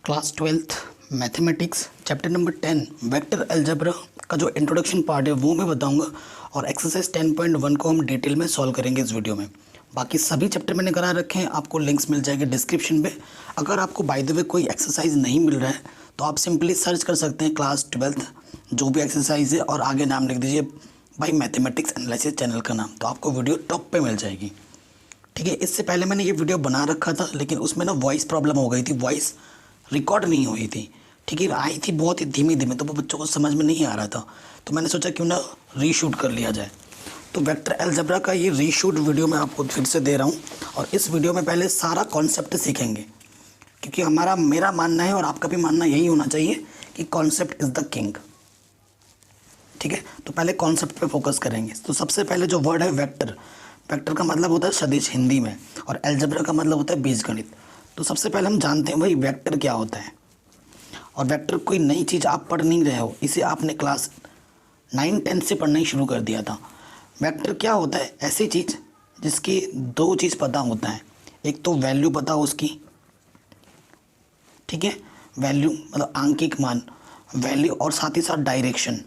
Class 12th mathematics chapter number 10 vector algebra का जो introduction part है वो मैं बताऊंगा और एक्सरसाइज 10.1 को हम डिटेल में सॉल्व करेंगे इस वीडियो में। बाकी सभी चैप्टर मैंने करा रखे हैं, आपको लिंक्स मिल जाएंगे डिस्क्रिप्शन पे। अगर आपको बाय द वे कोई एक्सरसाइज नहीं मिल रहा है तो आप सिंपली सर्च कर सकते हैं क्लास 12th जो भी एक्सरसाइज है और आगे नाम लिख दीजिए बाई मैथमेटिक्स एनालिसिस चैनल का नाम, तो आपको वीडियो टॉप पे मिल जाएगी। ठीक है, इससे पहले मैंने ये वीडियो बना रखा था लेकिन उसमें ना वॉइस प्रॉब्लम हो गई थी, वॉइस रिकॉर्ड नहीं हुई थी। ठीक है, आई थी बहुत ही धीमी धीमी, तो वो बच्चों को समझ में नहीं आ रहा था, तो मैंने सोचा क्यों ना रीशूट कर लिया जाए। तो वेक्टर अलजेब्रा का ये रीशूट वीडियो मैं आपको फिर से दे रहा हूँ और इस वीडियो में पहले सारा कॉन्सेप्ट सीखेंगे, क्योंकि मेरा मानना है और आपका भी मानना यही होना चाहिए कि कॉन्सेप्ट इज़ द किंग। ठीक है, तो पहले कॉन्सेप्ट पे फोकस करेंगे। तो सबसे पहले जो वर्ड है वेक्टर, वेक्टर का मतलब होता है सदिश हिंदी में, और अलजेब्रा का मतलब होता है बीजगणित। तो सबसे पहले हम जानते हैं भाई वेक्टर क्या होता है। और वेक्टर कोई नई चीज़ आप पढ़ नहीं रहे हो, इसे आपने क्लास 9-10 से पढ़ना ही शुरू कर दिया था। वेक्टर क्या होता है? ऐसी चीज़ जिसकी दो चीज़ पता होता है, एक तो वैल्यू पता हो उसकी, ठीक है, वैल्यू मतलब आंकिक मान, वैल्यू, और साथ ही साथ डायरेक्शन।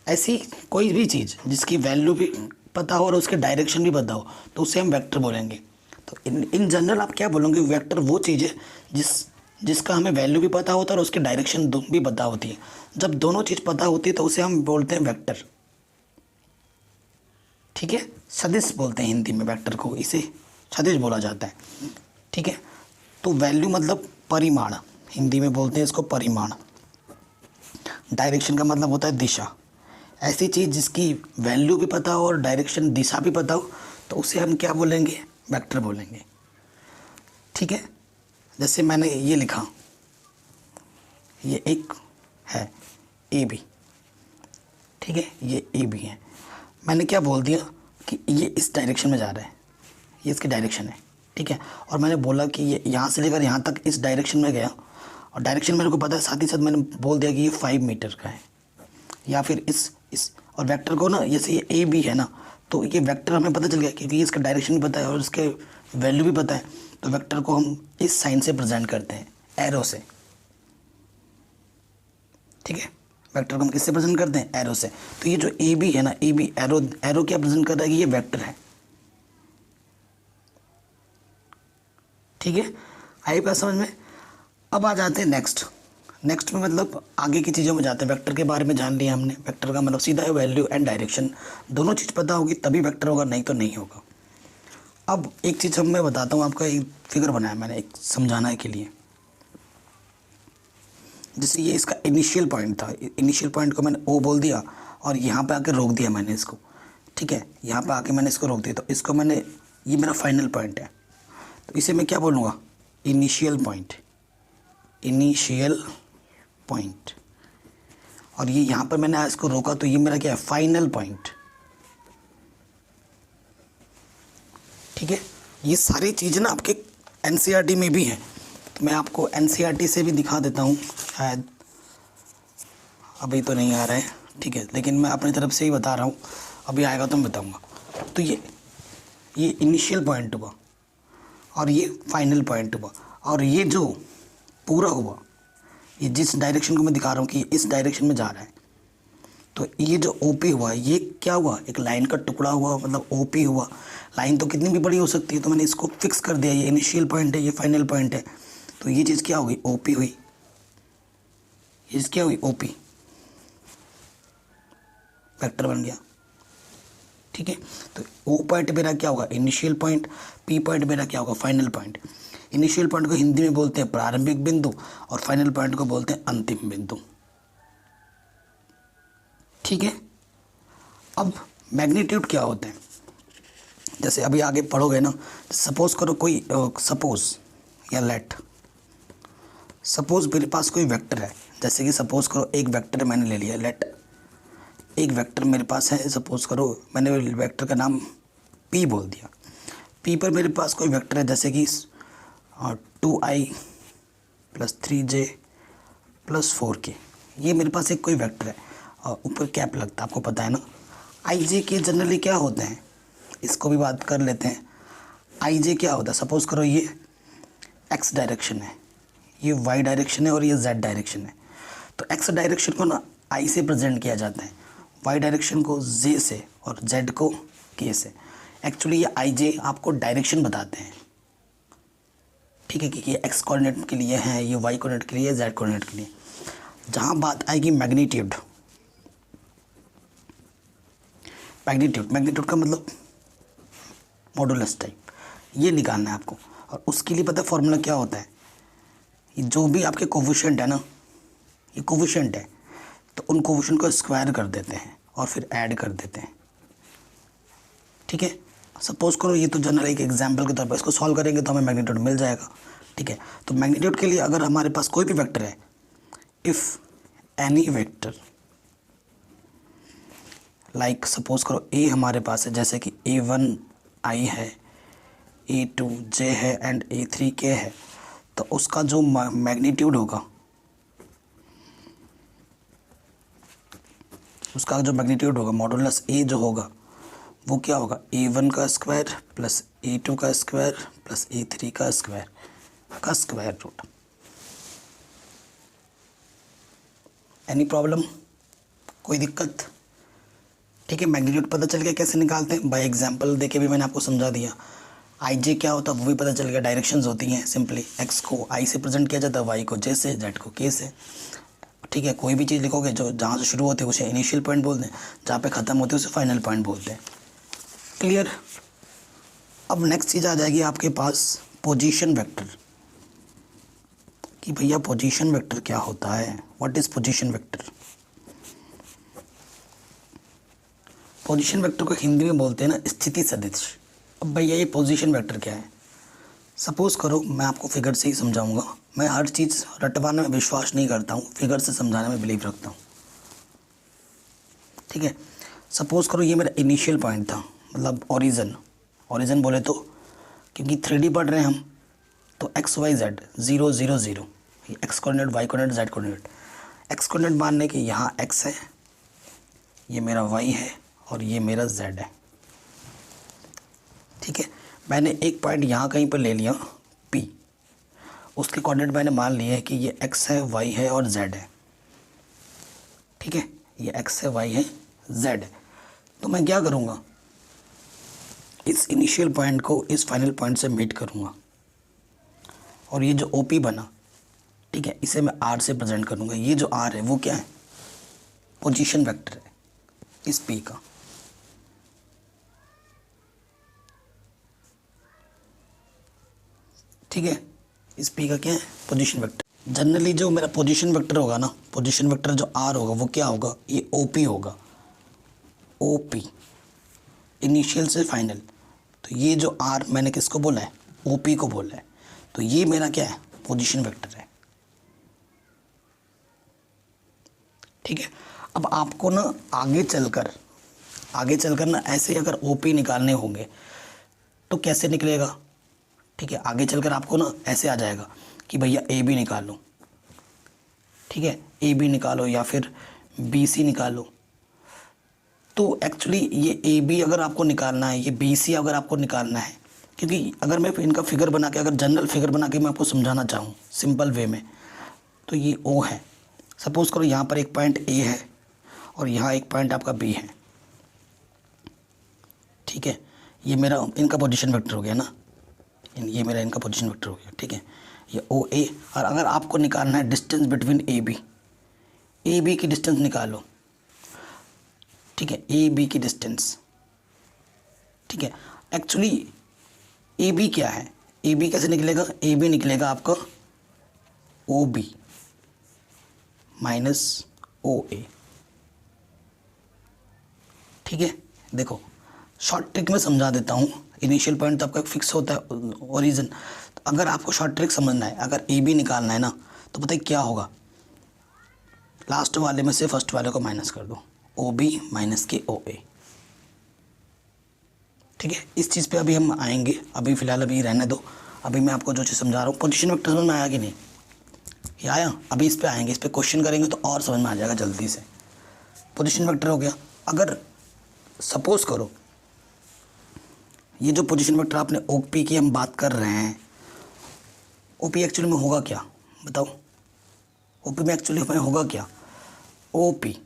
ऐसी कोई भी चीज़ जिसकी वैल्यू भी पता हो और उसके डायरेक्शन भी पता हो तो उसे हम वेक्टर बोलेंगे। तो इन जनरल आप क्या बोलोगे? वेक्टर वो चीज़ है जिसका हमें वैल्यू भी पता होता है और उसकी डायरेक्शन भी पता होती है। जब दोनों चीज़ पता होती है तो उसे हम बोलते हैं वेक्टर। ठीक है, सदिश बोलते हैं हिंदी में वेक्टर को, इसे सदिश बोला जाता है। ठीक है, तो वैल्यू मतलब परिमाण, हिंदी में बोलते हैं इसको परिमाण। डायरेक्शन का मतलब होता है दिशा। ऐसी चीज़ जिसकी वैल्यू भी पता हो और डायरेक्शन दिशा भी पता हो तो उसे हम क्या बोलेंगे? वेक्टर बोलेंगे। ठीक है, जैसे मैंने ये लिखा, ये एक है ए बी, ठीक है, ये ए बी है। मैंने क्या बोल दिया कि ये इस डायरेक्शन में जा रहा है, ये इसकी डायरेक्शन है। ठीक है, और मैंने बोला कि ये यहाँ से लेकर यहाँ तक इस डायरेक्शन में गया, और डायरेक्शन मेरे को पता है, साथ ही साथ मैंने बोल दिया कि ये 5 मीटर का है, या फिर इस और वेक्टर को ना, जैसे ये ए बी है ना, तो ये वेक्टर हमें पता चल गया क्योंकि इसका डायरेक्शन भी पता है और इसके वैल्यू भी पता है। तो वेक्टर को हम इस साइन से प्रेजेंट करते हैं, एरो से। ठीक है, वेक्टर को हम किससे प्रेजेंट करते हैं? एरो से। तो ये जो ए बी है ना, ए बी एरो क्या प्रेजेंट कर रहा है कि ये वेक्टर है। ठीक है, आई बात समझ में? अब आ जाते हैं नेक्स्ट में मतलब आगे की चीज़ों में जाते हैं। वेक्टर के बारे में जान लिया हमने, वेक्टर का मतलब सीधा है वैल्यू एंड डायरेक्शन, दोनों चीज़ पता होगी तभी वेक्टर होगा, नहीं तो नहीं होगा। अब एक चीज़ मैं बताता हूँ, आपका एक फिगर बनाया मैंने एक समझाने के लिए। जैसे ये इसका इनिशियल पॉइंट था, इनिशियल पॉइंट को मैंने ओ बोल दिया और यहाँ पे आके रोक दिया मैंने इसको। ठीक है, यहाँ पे आके मैंने इसको रोक दिया, तो इसको मैंने, ये मेरा फाइनल पॉइंट है, तो इसे मैं क्या बोलूँगा? Initial point, initial point. और ये यहाँ पर मैंने इसको रोका तो ये मेरा क्या है? Final point. ठीक है, ये सारी चीज़ें ना आपके एनसीईआरटी में भी है, तो मैं आपको एनसीईआरटी से भी दिखा देता हूँ, शायद अभी तो नहीं आ रहा है। ठीक है, लेकिन मैं अपनी तरफ से ही बता रहा हूँ, अभी आएगा तो मैं बताऊँगा। तो ये इनिशियल पॉइंट हुआ और ये फाइनल पॉइंट हुआ, और ये जो पूरा हुआ, ये जिस डायरेक्शन को मैं दिखा रहा हूँ कि इस डायरेक्शन में जा रहा है, तो ये जो ओपी हुआ, ये क्या हुआ? एक लाइन का टुकड़ा हुआ, मतलब ओपी हुआ। लाइन तो कितनी भी बड़ी हो सकती है, तो मैंने इसको फिक्स कर दिया, ये इनिशियल पॉइंट है, ये फाइनल पॉइंट है, तो ये चीज़ क्या हुई? ओपी हुई। ये चीज़ क्या हुई? ओपी, वेक्टर बन गया। ठीक है, तो ओ पॉइंट मेरा क्या होगा? Initial point. पी पॉइंट मेरा क्या होगा? Final point. इनिशियल पॉइंट को हिंदी में बोलते हैं प्रारंभिक बिंदु और फाइनल पॉइंट को बोलते हैं अंतिम बिंदु। ठीक है, अब मैग्नीट्यूड क्या होते हैं? जैसे अभी आगे पढ़ोगे ना, सपोज करो कोई सपोज या लेट सपोज मेरे पास कोई वेक्टर है। जैसे कि सपोज करो एक वेक्टर मैंने ले लिया, लेट एक वेक्टर मेरे पास है, सपोज करो मैंने वेक्टर का नाम पी बोल दिया। पी पर मेरे पास कोई वेक्टर है, जैसे कि 2i + 3j + 4k, ये मेरे पास एक कोई वेक्टर है और ऊपर कैप लगता है, आपको पता है ना। आई जे के जनरली क्या होते हैं, इसको भी बात कर लेते हैं। आई जे क्या होता है? सपोज करो ये एक्स डायरेक्शन है, ये वाई डायरेक्शन है और ये जेड डायरेक्शन है। तो एक्स डायरेक्शन को ना आई से प्रेजेंट किया जाता है, वाई डायरेक्शन को जे से और जेड को के से। एक्चुअली ये आई जे आपको डायरेक्शन बताते हैं, ठीक है, कि ये एक्स कोऑर्डिनेट के लिए है, ये वाई कोऑर्डिनेट के लिए, जेड कोऑर्डिनेट के लिए। जहाँ बात आएगी मैग्नीट्यूड, मैग्नीट्यूड का मतलब मॉडुलस टाइप, ये निकालना है आपको। और उसके लिए पता है फॉर्मूला क्या होता है, ये जो भी आपके कोफिशिएंट है ना, ये कोफिशिएंट है, तो उन कोफिशिएंट को स्क्वायर कर देते हैं और फिर ऐड कर देते हैं, ठीक है। सपोज करो ये तो जनरल एक एग्जांपल के तौर पर इसको सॉल्व करेंगे तो हमें मैग्नीट्यूड मिल जाएगा, ठीक है। तो मैग्नीट्यूड के लिए अगर हमारे पास कोई भी वेक्टर है, if any vector like suppose करो ए हमारे पास है, जैसे कि A1 I है, A2 J है एंड A3 K है, तो उसका जो मैग्नीट्यूड होगा, उसका जो मैग्नीट्यूड होगा मॉडुलस ए जो होगा वो क्या होगा, A1 का स्क्वायर प्लस A2 का स्क्वायर प्लस A3 का स्क्वायर रूट। एनी प्रॉब्लम, कोई दिक्कत? ठीक है, मैग्नीट्यूड पता चल गया कैसे निकालते हैं, बाय एग्जांपल देके भी मैंने आपको समझा दिया। आई जे क्या होता है वो भी पता चल गया, डायरेक्शंस होती हैं, सिंपली एक्स को आई से प्रेजेंट किया जाता है, वाई को जे से, जेड को के से, ठीक है। कोई भी चीज़ लिखोगे जो जहाँ से शुरू होती है उसे इनिशियल पॉइंट बोलते हैं, जहाँ पे ख़त्म होती है उसे फाइनल पॉइंट बोलते हैं। क्लियर? अब नेक्स्ट चीज़ आ जाएगी आपके पास पोजीशन वेक्टर, कि भैया पोजीशन वेक्टर क्या होता है, what is position vector. Position vector को हिंदी में बोलते हैं ना स्थिति सदिश। अब भैया ये पोजीशन वेक्टर क्या है, सपोज़ करो मैं आपको फिगर से ही समझाऊंगा, मैं हर चीज़ रटवाने में विश्वास नहीं करता हूँ, फिगर से समझाने में बिलीव रखता हूँ, ठीक है। सपोज़ करो ये मेरा इनिशियल पॉइंट था, मतलब ओरिजिन बोले तो, क्योंकि 3D पढ़ रहे हैं हम, तो एक्स वाई जेड 0 0 0, ये X coordinate, Y coordinate, Z coordinate. X coordinate मानने के यहाँ एक्स है, ये मेरा वाई है और ये मेरा जेड है, ठीक है। मैंने एक पॉइंट यहाँ कहीं पर ले लिया P, उसके कोऑर्डिनेट मैंने मान लिए है कि ये x है, y है और z है, ठीक है। ये x है, y है, z है। तो मैं क्या करूँगा, इस इनिशियल पॉइंट को इस फाइनल पॉइंट से मीट करूँगा, और ये जो OP बना, ठीक है, इसे मैं R से प्रेजेंट करूँगा। ये जो R है वो क्या है, पोजीशन वेक्टर है इस P का, ठीक है। इस P का क्या है, पोजीशन वेक्टर। जनरली जो मेरा पोजीशन वेक्टर होगा ना, पोजीशन वेक्टर जो R होगा वो क्या होगा, ये OP होगा, OP इनिशियल से फाइनल। तो ये जो R मैंने किसको बोला है, OP को बोला है, तो ये मेरा क्या है, पोजीशन वेक्टर है, ठीक है। अब आपको ना आगे चलकर ना ऐसे अगर OP निकालने होंगे तो कैसे निकलेगा, ठीक है। आगे चलकर आपको ना ऐसे आ जाएगा कि भैया AB निकालो, ठीक है, AB निकालो या फिर BC निकालो। तो एक्चुअली ये AB अगर आपको निकालना है, ये BC अगर आपको निकालना है, क्योंकि अगर मैं इनका फिगर बना के, अगर जनरल फिगर बना के मैं आपको समझाना चाहूँ सिंपल वे में, तो ये O है। सपोज़ करो यहाँ पर एक पॉइंट A है और यहाँ एक पॉइंट आपका B है, ठीक है। ये मेरा इनका पोजीशन वेक्टर हो गया ना, ये मेरा इनका पोजीशन वेक्टर हो गया, ठीक है। ये OA, और अगर आपको निकालना है डिस्टेंस बिटवीन AB की डिस्टेंस निकालो, ठीक है, AB की डिस्टेंस, ठीक है। एक्चुअली AB क्या है, AB कैसे निकलेगा, AB निकलेगा आपका OB माइनस OA, ठीक है। देखो शॉर्ट ट्रिक में समझा देता हूँ, इनिशियल पॉइंट तो आपका फिक्स होता है ओरिजिन। तो अगर आपको शॉर्ट ट्रिक समझना है, अगर AB निकालना है ना, तो पता है क्या होगा, लास्ट वाले में से फर्स्ट वाले को माइनस कर दो, OB माइनस के OA, ठीक है। इस चीज़ पे अभी हम आएंगे, अभी फ़िलहाल अभी रहने दो। अभी मैं आपको जो चीज़ समझा रहा हूँ, पोजीशन वेक्टर समझ में आया कि नहीं, ये आया। अभी इस पे आएंगे, इस पे क्वेश्चन करेंगे तो और समझ में आ जाएगा जल्दी से। पोजीशन वेक्टर हो गया। अगर सपोज़ करो ये जो पोजीशन वेक्टर आपने OP की हम बात कर रहे हैं, ओपी एक्चुअली में होगा क्या बताओ, ओपी में एक्चुअली में होगा क्या? ओपी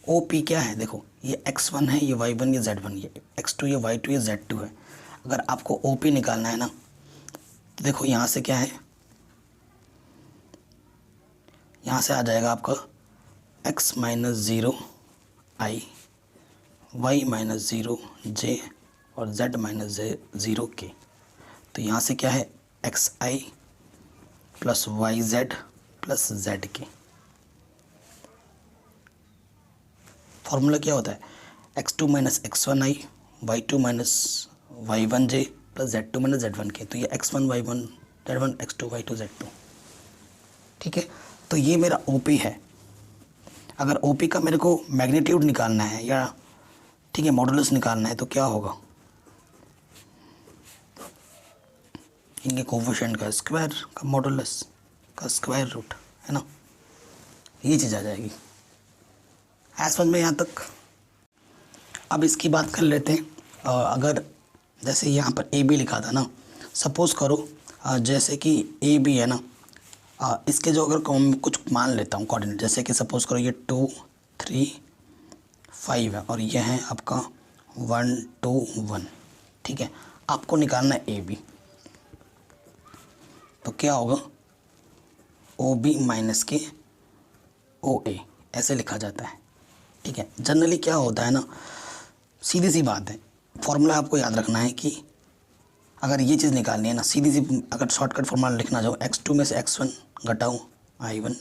ओपी क्या है? देखो ये x1 है, ये y1, ये z1, ये x2, ये y2, ये z2 है। अगर आपको ओपी निकालना है ना तो देखो यहाँ से क्या है, यहाँ से आ जाएगा आपका x minus zero I, y minus zero जे और z माइनस ज़ीरो के। तो यहाँ से क्या है x i plus y z plus z k. Formula क्या होता है? x2 minus x1 i, y2 minus y1 j plus z2 minus z1 k. तो ये x1 y1 z1, x2 y2 z2। ठीक है, तो ये मेरा OP है। अगर OP का मेरे को मैग्नीट्यूड निकालना है या ठीक है मॉडुलस निकालना है तो क्या होगा? इनके कोफिशिएंट का स्क्वायर का मॉडुलस का स्क्वायर रूट, है ना, ये चीज़ आ जाएगी। है समझ में यहाँ तक? अब इसकी बात कर लेते हैं। अगर जैसे यहाँ पर AB लिखा था ना, सपोज़ करो जैसे कि AB है ना, इसके जो अगर मैं कुछ मान लेता हूँ कोऑर्डिनेट, जैसे कि सपोज़ करो ये 2 3 5 है और ये है आपका 1 2 1। ठीक है, आपको निकालना है AB। तो क्या होगा? OB माइनस के OA ऐसे लिखा जाता है। ठीक है, जनरली क्या होता है ना, सीधी सी बात है, फॉर्मूला आपको याद रखना है कि अगर ये चीज़ निकालनी है ना, सीधी सी अगर शॉर्टकट फॉर्मूला लिखना चाहो, x2 में से x1 घटाओ i1,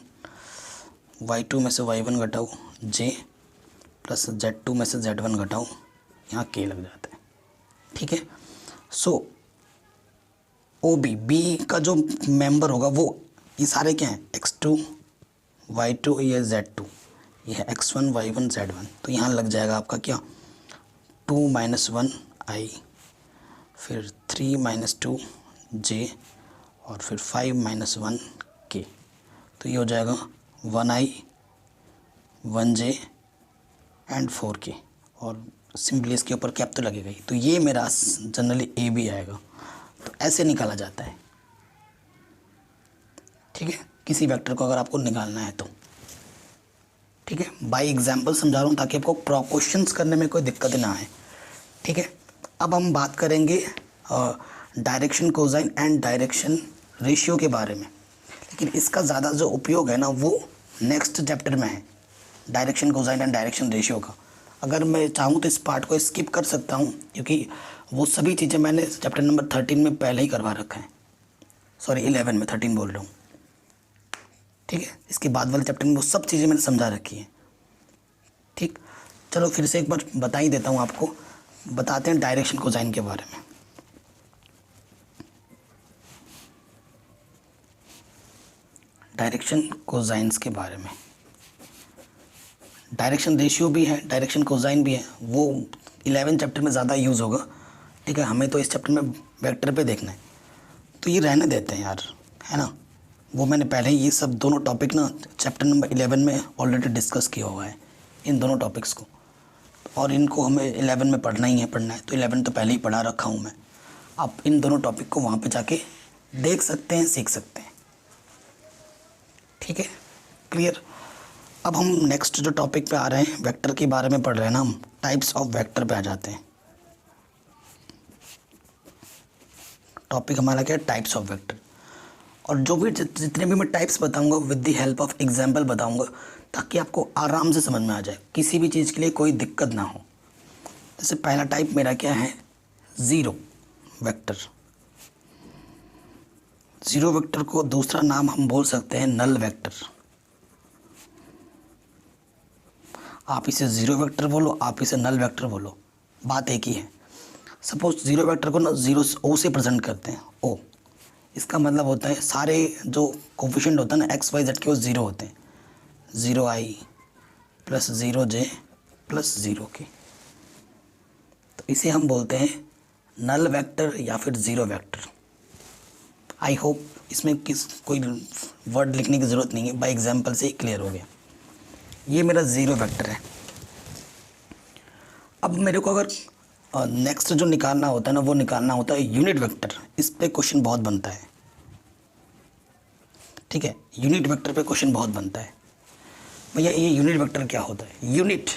y2 में से y1 घटाओ j प्लस z2 में से z1 घटाओ यहाँ k लग जाता है। ठीक है, सो OB B का जो मेंबर होगा वो ये सारे क्या हैं? x2 y2 ये z2, ये है x1 y1 z1। तो यहाँ लग जाएगा आपका क्या? 2 माइनस 1 i, फिर 3 माइनस 2 j और फिर 5 माइनस 1 k। तो ये हो जाएगा 1i 1j एंड 4k और सिंपली इसके ऊपर कैप तो लगेगा ही। तो ये मेरा जनरली AB आएगा। तो ऐसे निकाला जाता है। ठीक है, किसी वेक्टर को अगर आपको निकालना है तो। ठीक है, बाय एग्जांपल समझा रहा हूँ ताकि आपको क्वेश्चंस करने में कोई दिक्कत ना आए। ठीक है, अब हम बात करेंगे direction cosine and direction ratio के बारे में, लेकिन इसका ज़्यादा जो उपयोग है ना वो नेक्स्ट चैप्टर में है, direction cosine and direction ratio का। अगर मैं चाहूँ तो इस पार्ट को स्किप कर सकता हूँ क्योंकि वो सभी चीज़ें मैंने चैप्टर नंबर 13 में पहले ही करवा रखा है, सॉरी 11 में, 13 बोल रहा हूँ। ठीक है, इसके बाद वाले चैप्टर में वो सब चीज़ें मैंने समझा रखी हैं। ठीक, चलो फिर से एक बार बता ही देता हूँ आपको, बताते हैं डायरेक्शन कोसाइन के बारे में। डायरेक्शन कोसाइंस के बारे में, डायरेक्शन रेशियो भी है, डायरेक्शन कोसाइन भी है, वो 11 चैप्टर में ज़्यादा यूज़ होगा। ठीक है, हमें तो इस चैप्टर में वेक्टर पे देखना है, तो ये रहने देते हैं यार, है ना। वो मैंने पहले ही ये सब दोनों टॉपिक ना चैप्टर नंबर 11 में ऑलरेडी डिस्कस किया हुआ है, इन दोनों टॉपिक्स को, और इनको हमें 11 में पढ़ना ही है, पढ़ना है। तो 11 तो पहले ही पढ़ा रखा हूँ मैं। आप इन दोनों टॉपिक को वहाँ पे जाके देख सकते हैं, सीख सकते हैं। ठीक है, क्लियर। अब हम नेक्स्ट जो टॉपिक पे आ रहे हैं, वेक्टर के बारे में पढ़ रहे हैं ना हम, टाइप्स ऑफ वेक्टर पे आ जाते हैं। टॉपिक हमारा क्या है? Types of vector. और जो भी जितने भी मैं टाइप्स बताऊंगा with the help of example बताऊंगा ताकि आपको आराम से समझ में आ जाए, किसी भी चीज़ के लिए कोई दिक्कत ना हो। जैसे पहला टाइप मेरा क्या है? Zero vector. ज़ीरो वेक्टर को दूसरा नाम हम बोल सकते हैं नल वेक्टर। आप इसे ज़ीरो वेक्टर बोलो, आप इसे नल वेक्टर बोलो, बात एक ही है। सपोज ज़ीरो वेक्टर को ना ज़ीरो ओ से प्रेजेंट करते हैं, ओ। इसका मतलब होता है सारे जो कोफिशिएंट होता है ना एक्स वाई जेड के, वो ज़ीरो होते हैं। 0i plus 0j plus 0k। तो इसे हम बोलते हैं नल वेक्टर या फिर ज़ीरो वेक्टर। आई होप इसमें कोई वर्ड लिखने की ज़रूरत नहीं है, बाय एग्जांपल से ही क्लियर हो गया। ये मेरा ज़ीरो वेक्टर है। अब मेरे को अगर नेक्स्ट जो निकालना होता है ना, वो निकालना होता है यूनिट वेक्टर। इस पे क्वेश्चन बहुत बनता है, ठीक है, यूनिट वेक्टर पे क्वेश्चन बहुत बनता है। भैया ये यूनिट वेक्टर क्या होता है? यूनिट,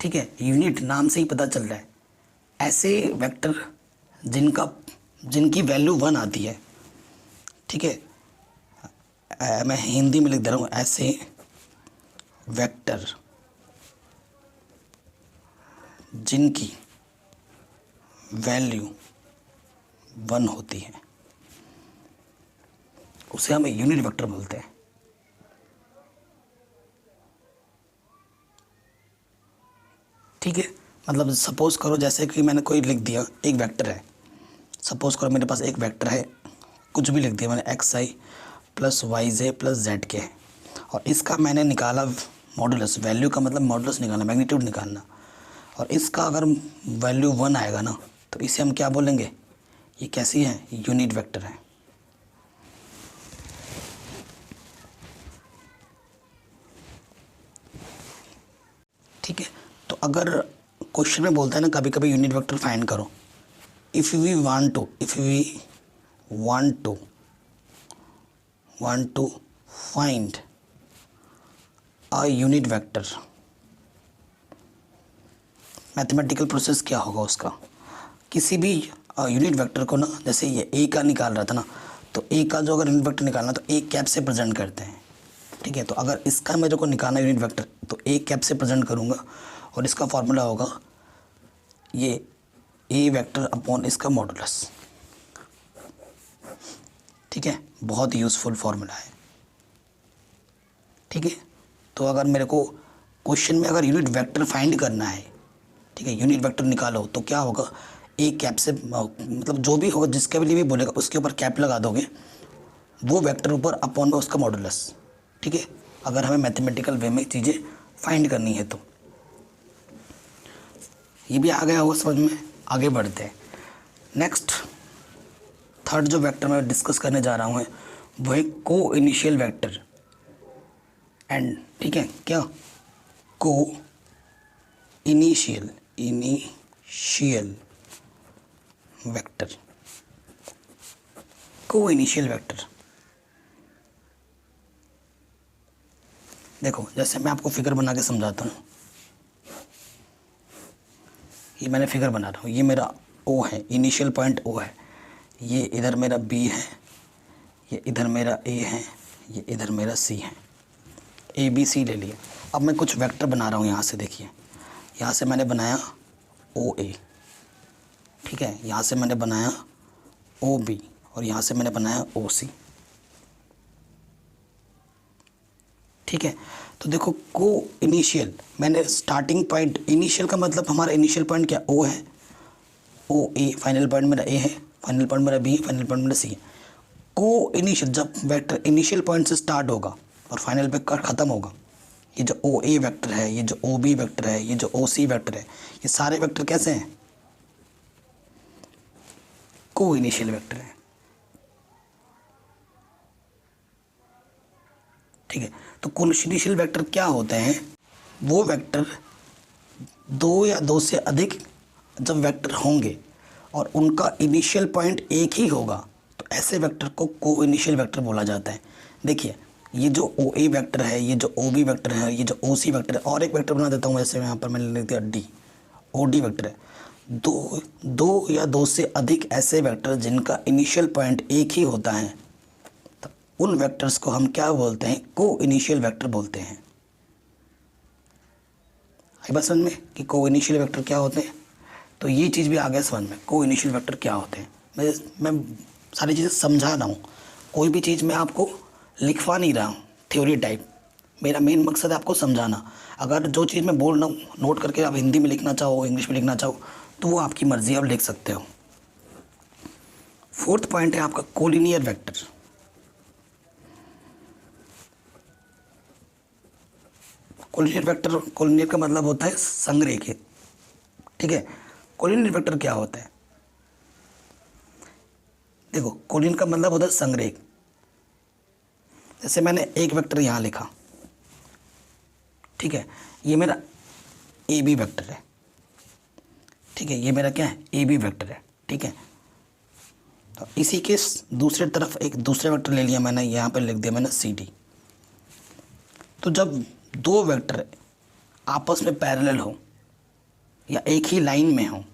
ठीक है, यूनिट नाम से ही पता चल रहा है, ऐसे वेक्टर जिनकी वैल्यू 1 आती है, ठीक है। मैं हिंदी में लिख दे रहा हूँ, ऐसे वेक्टर जिनकी वैल्यू 1 होती है, उसे हम यूनिट वेक्टर बोलते हैं। ठीक है, मतलब सपोज करो जैसे कि मैंने कोई लिख दिया, एक वेक्टर है, सपोज करो मेरे पास एक वेक्टर है, कुछ भी लिख दिया मैंने, x i plus Y J plus z के, और इसका मैंने निकाला मॉडुलस, वैल्यू का मतलब मॉडुलस निकालना, मैग्नीट्यूड निकालना, और इसका अगर वैल्यू 1 आएगा ना, तो इसे हम क्या बोलेंगे? ये कैसी है? यूनिट वेक्टर है। ठीक है, तो अगर क्वेश्चन में बोलता है ना कभी कभी यूनिट वेक्टर फाइंड करो, if we want to find a unit vector, mathematical process क्या होगा उसका? किसी भी यूनिट वेक्टर को ना, जैसे ये ए का निकाल रहा था ना, तो ए का जो अगर यूनिट वेक्टर निकालना तो ए कैप से प्रेजेंट करते हैं, ठीक है। तो अगर इसका मेरे को निकालना यूनिट वेक्टर, तो ए कैप से प्रेजेंट करूँगा, और इसका फॉर्मूला होगा ये ए वेक्टर अपॉन इसका मॉडुलस, ठीक है। बहुत यूज़फुल फार्मूला है, ठीक है। तो अगर मेरे को क्वेश्चन में अगर यूनिट वेक्टर फाइंड करना है, ठीक है, यूनिट वेक्टर निकालो, तो क्या होगा? ए कैप से, मतलब जो भी होगा, जिसके भी लिए भी बोलेगा उसके ऊपर कैप लगा दोगे, वो वेक्टर ऊपर अपॉन में उसका मॉडुलस, ठीक है, अगर हमें मैथमेटिकल वे में चीज़ें फाइंड करनी है तो। ये भी आ गया होगा समझ में। आगे बढ़ते हैं। नेक्स्ट थर्ड जो वेक्टर मैं डिस्कस करने जा रहा हूँ वो है को इनिशियल वेक्टर एंड, ठीक है, क्या? को इनिशियल वेक्टर, को इनिशियल वेक्टर। देखो जैसे मैं आपको फिगर बना के समझाता हूँ, ये मैंने फिगर बना रहा हूँ, ये मेरा ओ है, इनिशियल पॉइंट ओ है, ये इधर मेरा बी है, ये इधर मेरा ए है, ये इधर मेरा सी है, ए बी सी ले लिया। अब मैं कुछ वेक्टर बना रहा हूँ यहाँ से, देखिए यहाँ से मैंने बनाया ओ ए, ठीक है, यहाँ से मैंने बनाया ओ बी, और यहाँ से मैंने बनाया ओ सी, ठीक है। तो देखो को इनिशियल, मैंने स्टार्टिंग पॉइंट, इनिशियल का मतलब हमारा इनिशियल पॉइंट क्या? ओ है, ओ ए, फाइनल पॉइंट मेरा ए है, फाइनल पॉइंट मेरा बी है, फाइनल पॉइंट मेरा सी है। को इनिशियल, जब वेक्टर इनिशियल पॉइंट से स्टार्ट होगा और फाइनल पे ख़त्म होगा, ये जो ओ ए वेक्टर है, ये जो ओ बी वेक्टर है, ये जो ओ सी वेक्टर है, ये सारे वेक्टर कैसे हैं? को इनिशियल वेक्टर है, ठीक है। तो को इनिशियल वेक्टर क्या होते हैं? वो वेक्टर दो या दो से अधिक जब वेक्टर होंगे और उनका इनिशियल पॉइंट एक ही होगा, तो ऐसे वेक्टर को को इनिशियल वेक्टर बोला जाता है। देखिए ये जो ओ ए वेक्टर है, ये जो ओ बी वेक्टर है, ये जो ओ सी वेक्टर है, और एक वेक्टर बना देता हूँ, जैसे यहाँ पर मैंने लिख दिया डी, ओ डी वेक्टर है। दो या दो से अधिक ऐसे वेक्टर जिनका इनिशियल पॉइंट एक ही होता है, तो उन वेक्टर्स को हम क्या बोलते हैं? को इनिशियल वेक्टर बोलते हैं। आई बात समझ में कि को इनिशियल वेक्टर क्या होते हैं? तो ये चीज़ भी आ गया समझ में, को इनिशियल वेक्टर क्या होते हैं। मैं सारी चीज़ें समझा रहा हूँ, कोई भी चीज़ मैं आपको लिखवा नहीं रहा हूँ थ्योरी टाइप। मेरा मेन मकसद है आपको समझाना। अगर जो चीज़ मैं बोल रहा हूँ नोट करके आप हिंदी में लिखना चाहो, इंग्लिश में लिखना चाहो, तो वो आपकी मर्ज़ी, आप लिख सकते हो। फोर्थ पॉइंट है आपका collinear vector. Collinear vector, collinear का मतलब होता है संरेखित, ठीक है। कोलिनियर वेक्टर क्या होता है? देखो कोलिन का मतलब होता है संरेख। जैसे मैंने एक वेक्टर यहाँ लिखा, ठीक है, ये मेरा ए बी वेक्टर है, ठीक है, ये मेरा क्या है, ए बी वेक्टर है। ठीक है, तो इसी के दूसरी तरफ एक दूसरा वेक्टर ले लिया मैंने, यहाँ पे लिख दिया मैंने सी डी। तो जब दो वेक्टर आपस में पैरेलल हो या एक ही लाइन में हो,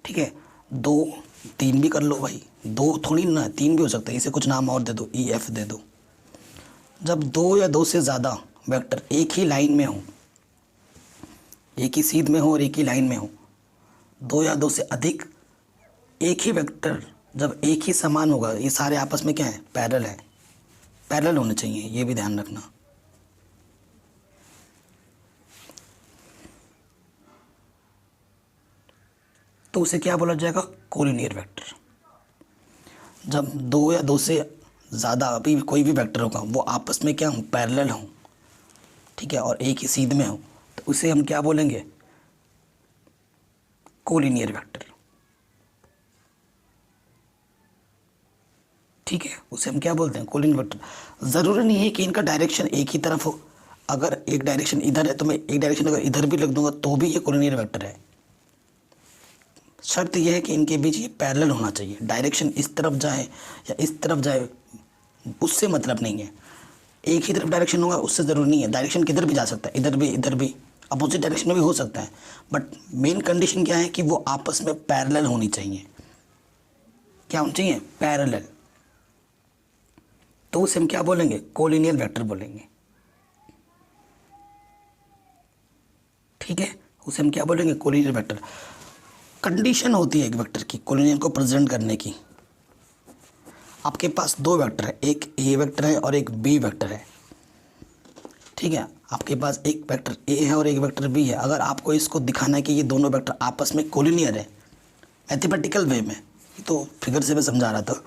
ठीक है, दो तीन भी कर लो भाई, दो थोड़ी ना तीन भी हो सकता है, इसे कुछ नाम और दे दो, ई एफ दे दो। जब दो या दो से ज़्यादा वेक्टर एक ही लाइन में हो, एक ही सीध में हो और एक ही लाइन में हो, दो या दो से अधिक एक ही वेक्टर जब एक ही समान होगा, ये सारे आपस में क्या है, पैरेलल है, पैरेलल होने चाहिए, ये भी ध्यान रखना। तो उसे क्या बोला जाएगा, कोलिनियर वेक्टर। जब दो या दो से ज़्यादा अभी कोई भी वेक्टर होगा वो आपस में क्या हो, पैरेलल हो, ठीक है, और एक ही सीध में हो, तो उसे हम क्या बोलेंगे, कोलिनियर वेक्टर। ठीक है, उसे हम क्या बोलते हैं, कोलिनियर वेक्टर। ज़रूरी नहीं है कि इनका डायरेक्शन एक ही तरफ हो, अगर एक डायरेक्शन इधर है तो मैं एक डायरेक्शन अगर इधर भी लिख दूंगा तो भी ये कोलिनियर वेक्टर है। शर्त यह है कि इनके बीच ये पैरेलल होना चाहिए, डायरेक्शन इस तरफ जाए या इस तरफ जाए उससे मतलब नहीं है, एक ही तरफ डायरेक्शन होगा उससे ज़रूरी नहीं है, डायरेक्शन किधर भी जा सकता है, इधर भी अपोजिट डायरेक्शन में भी हो सकता है, बट मेन कंडीशन क्या है कि वो आपस में पैरेलल होनी चाहिए। क्या होनी चाहिए, पैरेलल। तो उसे हम क्या बोलेंगे, कोलिनियर वेक्टर बोलेंगे। ठीक है, उसे हम क्या बोलेंगे, कोलिनियर वेक्टर। कंडीशन होती है एक वेक्टर की कोलिनियर को प्रेजेंट करने की। आपके पास दो वेक्टर है, एक ए वेक्टर है और एक बी वेक्टर है। ठीक है, आपके पास एक वेक्टर ए है और एक वेक्टर बी है। अगर आपको इसको दिखाना है कि ये दोनों वेक्टर आपस में कोलिनियर है मैथमेटिकल वे में, तो फिगर से मैं समझा रहा था,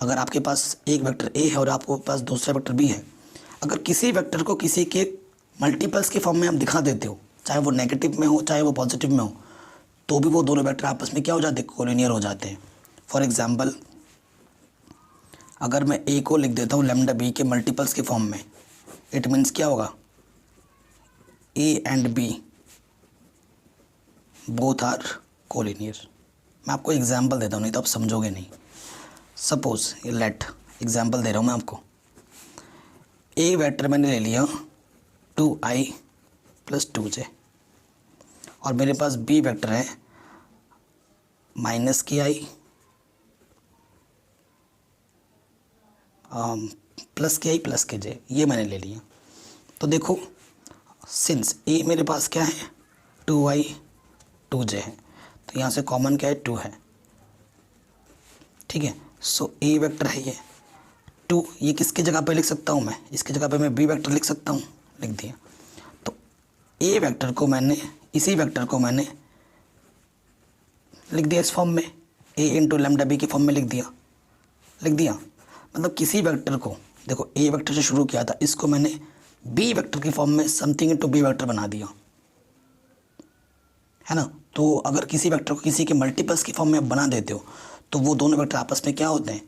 अगर आपके पास एक वेक्टर ए है और आपके पास दूसरा वेक्टर बी है, अगर किसी वेक्टर को किसी के मल्टीपल्स के फॉर्म में आप दिखा देते हो, चाहे वो नेगेटिव में हो चाहे वो पॉजिटिव में हो, तो भी वो दोनों वेक्टर आपस में क्या हो जाते हैं, कोलिनियर हो जाते हैं। फॉर एग्जांपल, अगर मैं ए को लिख देता हूँ लैम्डा बी के मल्टीपल्स के फॉर्म में, इट मीन्स क्या होगा, A and B both are collinear. मैं आपको एग्जांपल देता हूँ, नहीं तो आप समझोगे नहीं। सपोज ये लेट एग्जांपल दे रहा हूँ मैं आपको, ए वेक्टर मैंने ले लिया 2i + 2j और मेरे पास बी वेक्टर है -ki +ki +kj, ये मैंने ले लिया। तो देखो, सिंस ए मेरे पास क्या है, 2i 2j है, तो यहाँ से कॉमन क्या है, 2 है। ठीक है, सो ए वेक्टर है ये 2, ये किसके जगह पे लिख सकता हूँ मैं, इसके जगह पे मैं बी वेक्टर लिख सकता हूँ, लिख दिया। तो ए वेक्टर को मैंने, इसी वेक्टर को मैंने लिख दिया इस फॉर्म में, ए इंटू लैम्डा बी के फॉर्म में लिख दिया। मतलब किसी वेक्टर को, देखो ए वेक्टर से शुरू किया था, इसको मैंने बी वेक्टर के फॉर्म में समथिंग इंटू बी वेक्टर बना दिया, है ना। तो अगर किसी वेक्टर को किसी के मल्टीपल्स के फॉर्म में बना देते हो तो वो दोनों वेक्टर आपस में क्या होते हैं,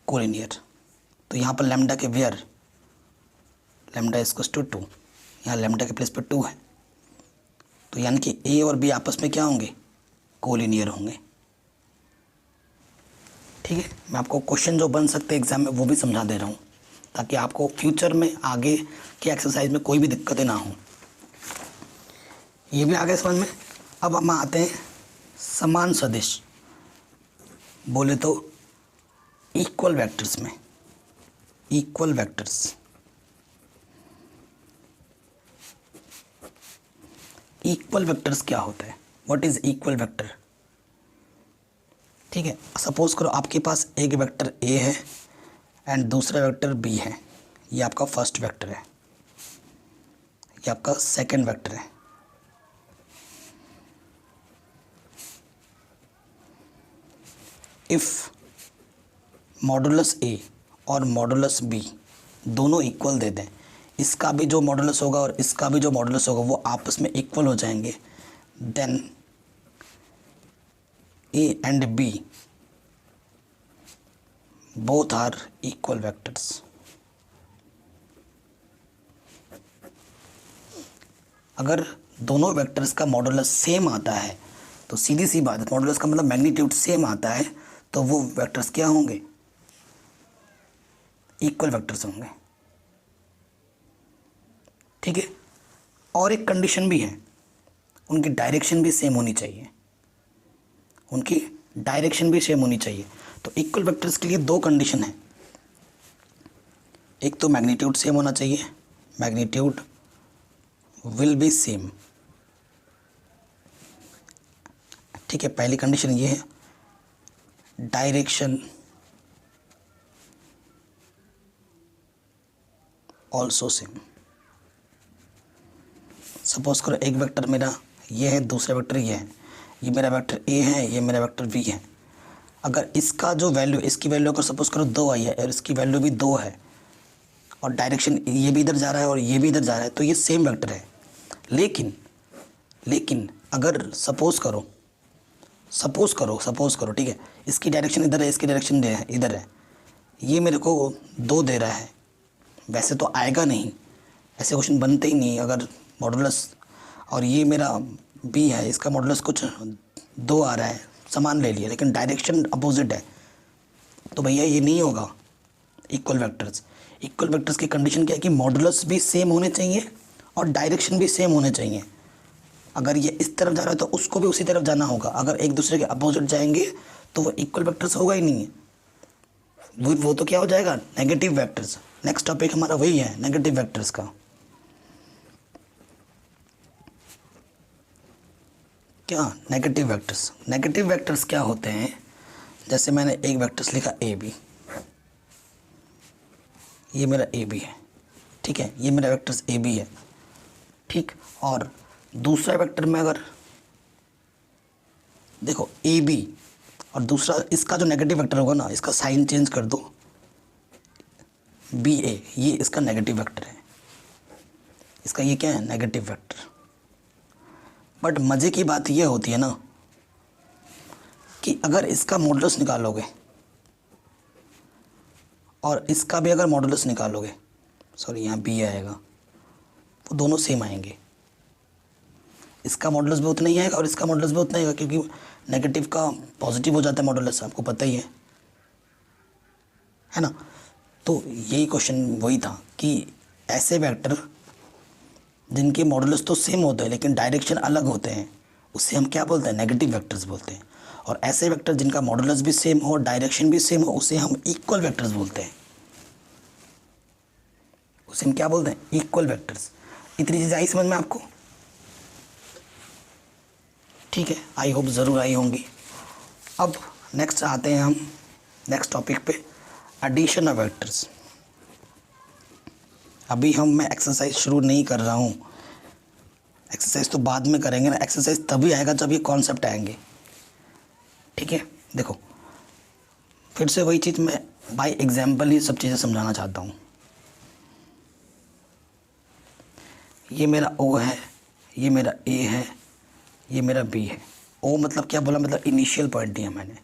कोलिनियर। तो यहाँ पर लैम्डा के वेयर लैम्डा = 2, यहाँ लैम्डा के प्लेस पर 2 है, तो यानी कि ए और बी आपस में क्या होंगे, कोलिनियर होंगे। ठीक है, मैं आपको क्वेश्चन जो बन सकते हैं एग्जाम में वो भी समझा दे रहा हूँ, ताकि आपको फ्यूचर में आगे के एक्सरसाइज में कोई भी दिक्कतें ना हो। ये भी आगे समझ में। अब हम आते हैं समान सदिश, बोले तो इक्वल वेक्टर्स में। इक्वल वेक्टर्स, इक्वल वेक्टर्स क्या होता है, व्हाट इज इक्वल वेक्टर। ठीक है, सपोज करो आपके पास एक वेक्टर ए है एंड दूसरा वेक्टर बी है, ये आपका फर्स्ट वेक्टर है, ये आपका सेकंड वेक्टर है। इफ़ मॉडुलस ए और मॉडुलस बी दोनों इक्वल दे दें, इसका भी जो मॉडुलस होगा और इसका भी जो मॉडुलस होगा वो आपस में इक्वल हो जाएंगे, then A and B both are equal vectors. अगर दोनों वेक्टर्स का मॉडुलस सेम आता है तो सीधी सी बात है, मॉडुलस का मतलब मैग्नीट्यूड सेम आता है तो वो वेक्टर्स क्या होंगे, इक्वल वेक्टर्स होंगे। ठीक है, और एक कंडीशन भी है, उनकी डायरेक्शन भी सेम होनी चाहिए, उनकी डायरेक्शन भी सेम होनी चाहिए। तो इक्वल वेक्टर्स के लिए दो कंडीशन है, एक तो मैग्नीट्यूड सेम होना चाहिए, मैग्नीट्यूड विल बी सेम। ठीक है, पहली कंडीशन ये है, डायरेक्शन ऑल्सो सेम। सपोज करो एक वेक्टर मेरा ये है, दूसरा वेक्टर ये है, ये मेरा वेक्टर ए है, ये मेरा वेक्टर बी है। अगर इसका जो वैल्यू, इसकी वैल्यू अगर सपोज करो 2 आई है और इसकी वैल्यू भी 2 है और डायरेक्शन ये भी इधर जा रहा है और ये भी इधर जा रहा है, तो ये सेम वेक्टर है। लेकिन अगर सपोज करो ठीक है, इसकी डायरेक्शन इधर है, इसकी डायरेक्शन इधर है, ये मेरे को 2 दे रहा है, वैसे तो आएगा नहीं, ऐसे क्वेश्चन बनते ही नहीं अगर मॉडुलस, और ये मेरा बी है, इसका मॉडुलस कुछ 2 आ रहा है, समान ले लिया, लेकिन डायरेक्शन अपोजिट है, तो भैया ये नहीं होगा इक्वल वेक्टर्स। इक्वल वेक्टर्स की कंडीशन क्या है कि मॉडुलस भी सेम होने चाहिए और डायरेक्शन भी सेम होने चाहिए। अगर ये इस तरफ जा रहा है तो उसको भी उसी तरफ जाना होगा, अगर एक दूसरे के अपोजिट जाएंगे तो वो इक्वल वेक्टर्स होगा ही नहीं है, वो तो क्या हो जाएगा, नेगेटिव वेक्टर्स। नेक्स्ट टॉपिक हमारा वही है, नेगेटिव वेक्टर्स का। क्या नेगेटिव वेक्टर्स क्या होते हैं, जैसे मैंने एक वेक्टर्स लिखा ए बी, ये मेरा ए बी है, ठीक है, ये मेरा वेक्टर्स ए बी है, ठीक। और दूसरा वेक्टर में अगर देखो ए बी और दूसरा इसका जो नेगेटिव वेक्टर होगा ना, इसका साइन चेंज कर दो, बी ए, ये इसका नेगेटिव वेक्टर है, इसका ये क्या है, नेगेटिव वेक्टर। बट मज़े की बात ये होती है ना कि अगर इसका मॉडुलस निकालोगे और इसका भी अगर मॉडुलस निकालोगे, सॉरी यहाँ बी आएगा, वो दोनों सेम आएंगे, इसका मॉडुलस भी उतना ही आएगा और इसका मॉडुलस भी उतना ही आएगा, क्योंकि नेगेटिव का पॉजिटिव हो जाता है मॉडुलस, आपको पता ही है ना। तो यही क्वेश्चन वही था कि ऐसे वेक्टर जिनके मॉडुलस तो सेम होते हैं लेकिन डायरेक्शन अलग होते हैं, उससे हम क्या बोलते हैं, नेगेटिव वेक्टर्स बोलते हैं। और ऐसे वेक्टर जिनका मॉडुलस भी सेम हो, डायरेक्शन भी सेम हो, उसे हम इक्वल वेक्टर्स बोलते हैं, उसे हम क्या बोलते हैं, इक्वल वेक्टर्स। इतनी चीज़ें आई समझ में आपको, ठीक है, आई होप ज़रूर आई होंगी। अब नेक्स्ट आते हैं हम नेक्स्ट टॉपिक पे, एडिशन ऑफ वेक्टर्स। अभी मैं एक्सरसाइज शुरू नहीं कर रहा हूँ, एक्सरसाइज तो बाद में करेंगे ना, एक्सरसाइज तभी आएगा जब ये कॉन्सेप्ट आएंगे, ठीक है। देखो फिर से वही चीज़, मैं बाय एग्जांपल ही सब चीज़ें समझाना चाहता हूँ। ये मेरा ओ है, ये मेरा ए है, ये मेरा बी है। ओ मतलब क्या बोला, मतलब इनिशियल पॉइंट दिया मैंने,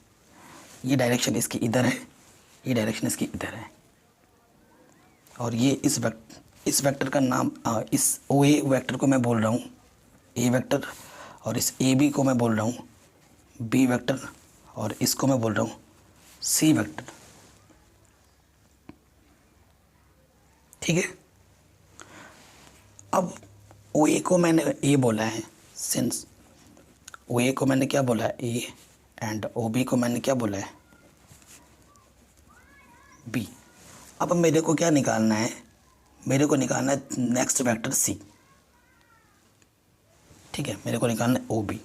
ये डायरेक्शन इसकी इधर है, ये डायरेक्शन इसकी इधर है, और ये इस वेक्टर का नाम, इस ओ ए वेक्टर को मैं बोल रहा हूँ ए वेक्टर, और इस ए बी को मैं बोल रहा हूँ बी वेक्टर, और इसको मैं बोल रहा हूँ सी वेक्टर, ठीक है। अब ओ ए को मैंने ए बोला है, सिंस ओ ए को मैंने क्या बोला है, ए, एंड ओ बी को मैंने क्या बोला है, बी। अब मेरे को क्या निकालना है, मेरे को निकालना है नेक्स्ट वेक्टर सी, ठीक है, मेरे को निकालना है O B,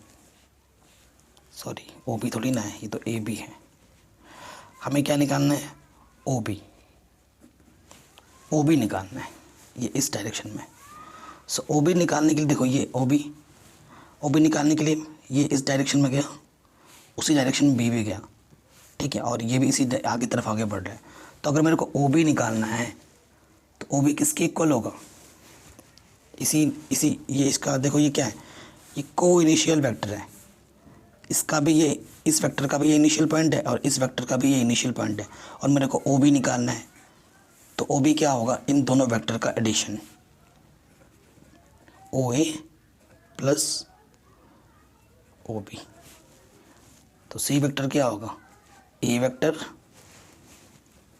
sorry O B थोड़ी ना है, ये तो ए बी है। हमें क्या निकालना है, ओ बी निकालना है, ये इस डायरेक्शन में। सो ओ बी निकालने के लिए देखो, ये ओ बी निकालने के लिए ये इस डायरेक्शन में गया, उसी डायरेक्शन में बी भी गया, ठीक है, और ये भी इसी आगे तरफ आगे बढ़ रहा है। तो अगर मेरे को ओ बी निकालना है तो ओ बी किसके इक्वल होगा, इसी ये इसका देखो, ये क्या है, ये को इनिशियल वेक्टर है, इसका भी ये, इस वेक्टर का भी ये इनिशियल पॉइंट है और इस वेक्टर का भी ये इनिशियल पॉइंट है, और मेरे को ओ बी निकालना है। तो ओ बी क्या होगा, इन दोनों वेक्टर का एडिशन, ओ ए प्लस ओ बी। तो सी वेक्टर क्या होगा, ए वेक्टर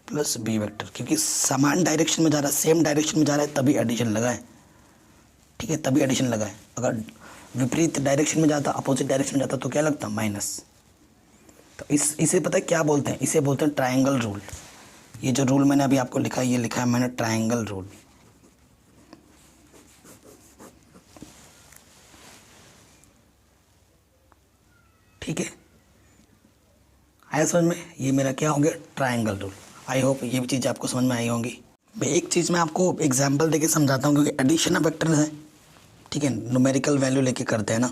प्लस बी वेक्टर, क्योंकि समान डायरेक्शन में जा रहा है, सेम डायरेक्शन में जा रहा है, तभी एडिशन लगा है। ठीक है, तभी एडिशन लगा है। अगर विपरीत डायरेक्शन में जाता, अपोजिट डायरेक्शन में जाता तो क्या लगता, माइनस। तो इसे पता है क्या बोलते हैं, इसे बोलते हैं ट्रायंगल रूल। ये जो रूल मैंने अभी आपको लिखा है, ये लिखा है मैंने ट्रायंगल रूल। ठीक है, आया समझ में, ये मेरा क्या हो गया, ट्रायंगल रूल। आई होप ये भी चीज़ आपको समझ में आई होंगी। मैं एक चीज़ मैं आपको एग्जांपल देके समझाता हूँ, क्योंकि एडिशन ऑफ वेक्टर्स है। ठीक है, न्यूमेरिकल वैल्यू लेके करते हैं ना।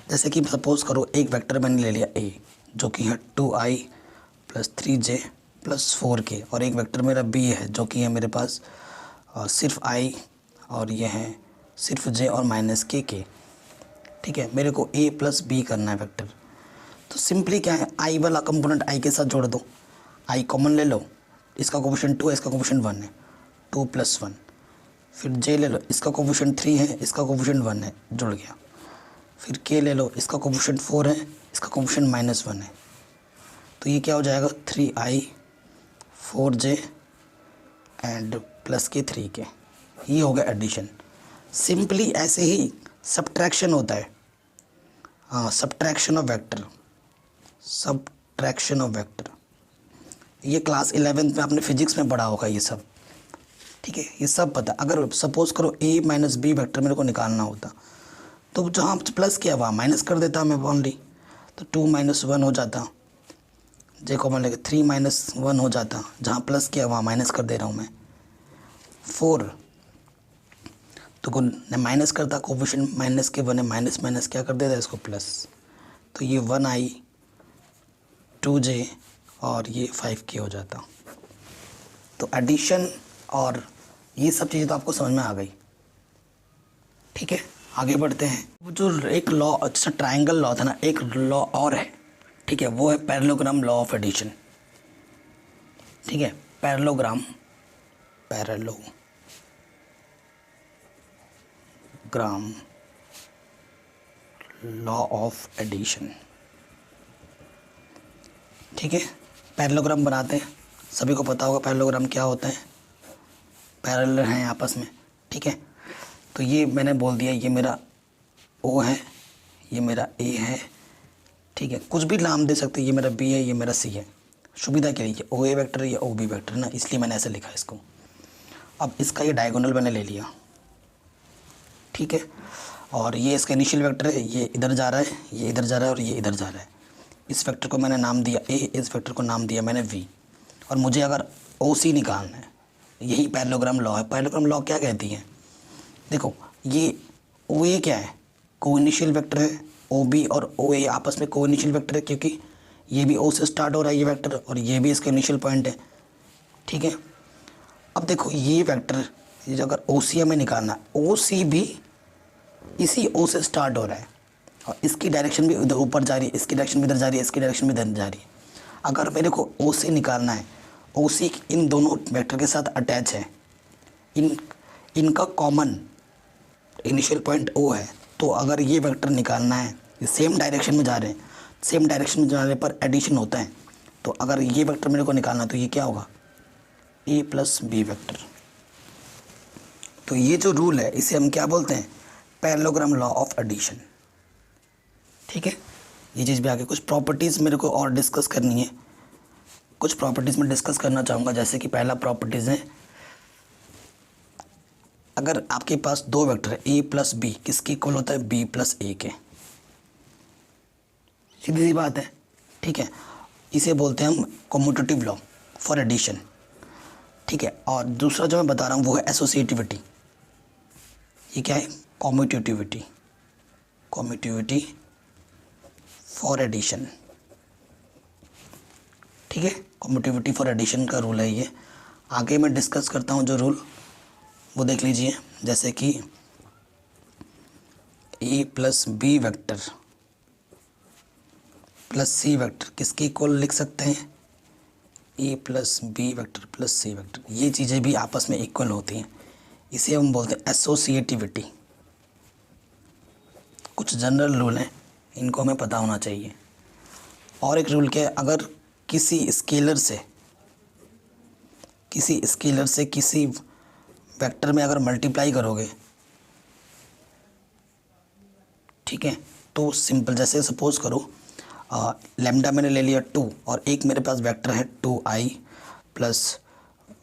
जैसे कि सपोज करो एक वेक्टर मैंने ले लिया ए, जो कि है 2i + 3j + 4k, और एक वेक्टर मेरा बी है जो कि है मेरे पास सिर्फ i और ये है सिर्फ j और -k। ठीक है, मेरे को a + b करना है वेक्टर। तो सिंपली क्या है, i वाला कंपोनेंट i के साथ जोड़ दो, i कॉमन ले लो, इसका कोफिशिएंट 2 है, इसका कोफिशिएंट 1 है, 2 + 1। फिर j ले लो, इसका कोफिशिएंट 3 है, इसका कोफिशिएंट 1 है, जुड़ गया। फिर k ले लो, इसका कोफिशिएंट 4 है, इसका कोफिशिएंट -1 है। तो ये क्या हो जाएगा, 3i 4j and +k 3k। ये हो गया एडिशन। सिंपली ऐसे ही सब्ट्रैक्शन होता है, हाँ, subtraction of vector, subtraction of vector. ये क्लास 11th में आपने फिजिक्स में पढ़ा होगा ये सब। ठीक है, ये सब पता। अगर सपोज करो a - b वेक्टर मेरे को निकालना होता, तो जहाँ प्लस किया वहाँ माइनस कर देता मैं ओनली, तो 2 - 1 हो जाता, j कॉमन लेके 3 - 1 हो जाता, जहाँ प्लस किया वहाँ माइनस कर दे रहा हूँ मैं। 4 तो माइनस करता, कोफिशिएंट माइनस के 1 है, माइनस क्या कर देता इसको प्लस। तो ये 1i 2j और ये 5k हो जाता। तो एडिशन और ये सब चीज़ें तो आपको समझ में आ गई। ठीक है, आगे बढ़ते हैं। वो जो एक लॉ, अच्छा ट्रायंगल लॉ था ना, एक लॉ और है। ठीक है, वो है पैरेललोग्राम लॉ ऑफ एडिशन। ठीक है, पैरेललोग्राम लॉ ऑफ एडिशन। ठीक है, पैरेललोग्राम बनाते हैं, सभी को पता होगा पैरेललोग्राम क्या होता है, पैरेलल हैं आपस में। ठीक है, तो ये मैंने बोल दिया, ये मेरा O है, ये मेरा A है। ठीक है, कुछ भी नाम दे सकते हैं, ये मेरा B है, ये मेरा C है, सुविधा के लिए। OA वेक्टर, ये OB वेक्टर ना, इसलिए मैंने ऐसे लिखा इसको। अब इसका ये डायगोनल मैंने ले लिया। ठीक है, और ये इसका इनिशियल वेक्टर है, ये इधर जा रहा है, ये इधर जा रहा है और ये इधर जा रहा है। इस वेक्टर को मैंने नाम दिया A, इस वेक्टर को नाम दिया मैंने V। और मुझे अगर OC निकालना है, यही पैरेललोग्राम लॉ है। पैरेललोग्राम लॉ क्या कहती है, देखो ये OA क्या है, को इनिशियल वेक्टर है, OB और OA आपस में को इनिशियल वेक्टर है, क्योंकि ये भी O से स्टार्ट हो रहा है ये वेक्टर, और ये भी इसका इनिशियल पॉइंट है। ठीक है, अब देखो ये वेक्टर, ये अगर OC हमें निकालना है, OC भी इसी O से स्टार्ट हो रहा है, और इसकी डायरेक्शन भी इधर ऊपर जा रही है, इसकी डायरेक्शन भी इधर जा रही है, इसकी डायरेक्शन भी इधर जा रही है। अगर मेरे को OC निकालना है, OC इन दोनों वेक्टर के साथ अटैच है, इनका कॉमन इनिशियल पॉइंट O है। तो अगर ये वेक्टर निकालना है, ये सेम डायरेक्शन में जा रहे हैं, सेम डायरेक्शन में जाने पर एडिशन होता है। तो अगर ये वेक्टर मेरे को निकालना है, तो ये क्या होगा, A + B वेक्टर। तो ये जो रूल है, इसे हम क्या बोलते हैं, पैरेललोग्राम लॉ ऑफ एडिशन। ठीक है, ये चीज़ भी आगे कुछ प्रॉपर्टीज़ मेरे को और डिस्कस करनी है, कुछ प्रॉपर्टीज़ में डिस्कस करना चाहूँगा। जैसे कि पहला प्रॉपर्टीज़ है, अगर आपके पास दो वेक्टर है A + B, किसके इक्वल होता है, B + A के। सीधी सी बात है। ठीक है, इसे बोलते हैं हम कम्यूटेटिव लॉ फॉर एडिशन। ठीक है, और दूसरा जो मैं बता रहा हूँ वो है एसोसिएटिविटी। ये क्या है, कम्यूटेटिविटी फॉर एडिशन। ठीक है, कम्यूटेटिविटी फॉर एडिशन का रूल है ये। आगे मैं डिस्कस करता हूँ जो रूल, वो देख लीजिए। जैसे कि A + B vector + C vector किसके इक्वल लिख सकते हैं, A + B vector + C vector. ये चीज़ें भी आपस में इक्वल होती हैं, इसे हम बोलते हैं एसोसिएटिविटी। कुछ जनरल रूल हैं, इनको हमें पता होना चाहिए। और एक रूल क्या है, अगर किसी स्केलर से किसी वेक्टर में अगर मल्टीप्लाई करोगे, ठीक है, तो सिंपल, जैसे सपोज करो लैम्डा मैंने ले लिया 2 और एक मेरे पास वेक्टर है 2i प्लस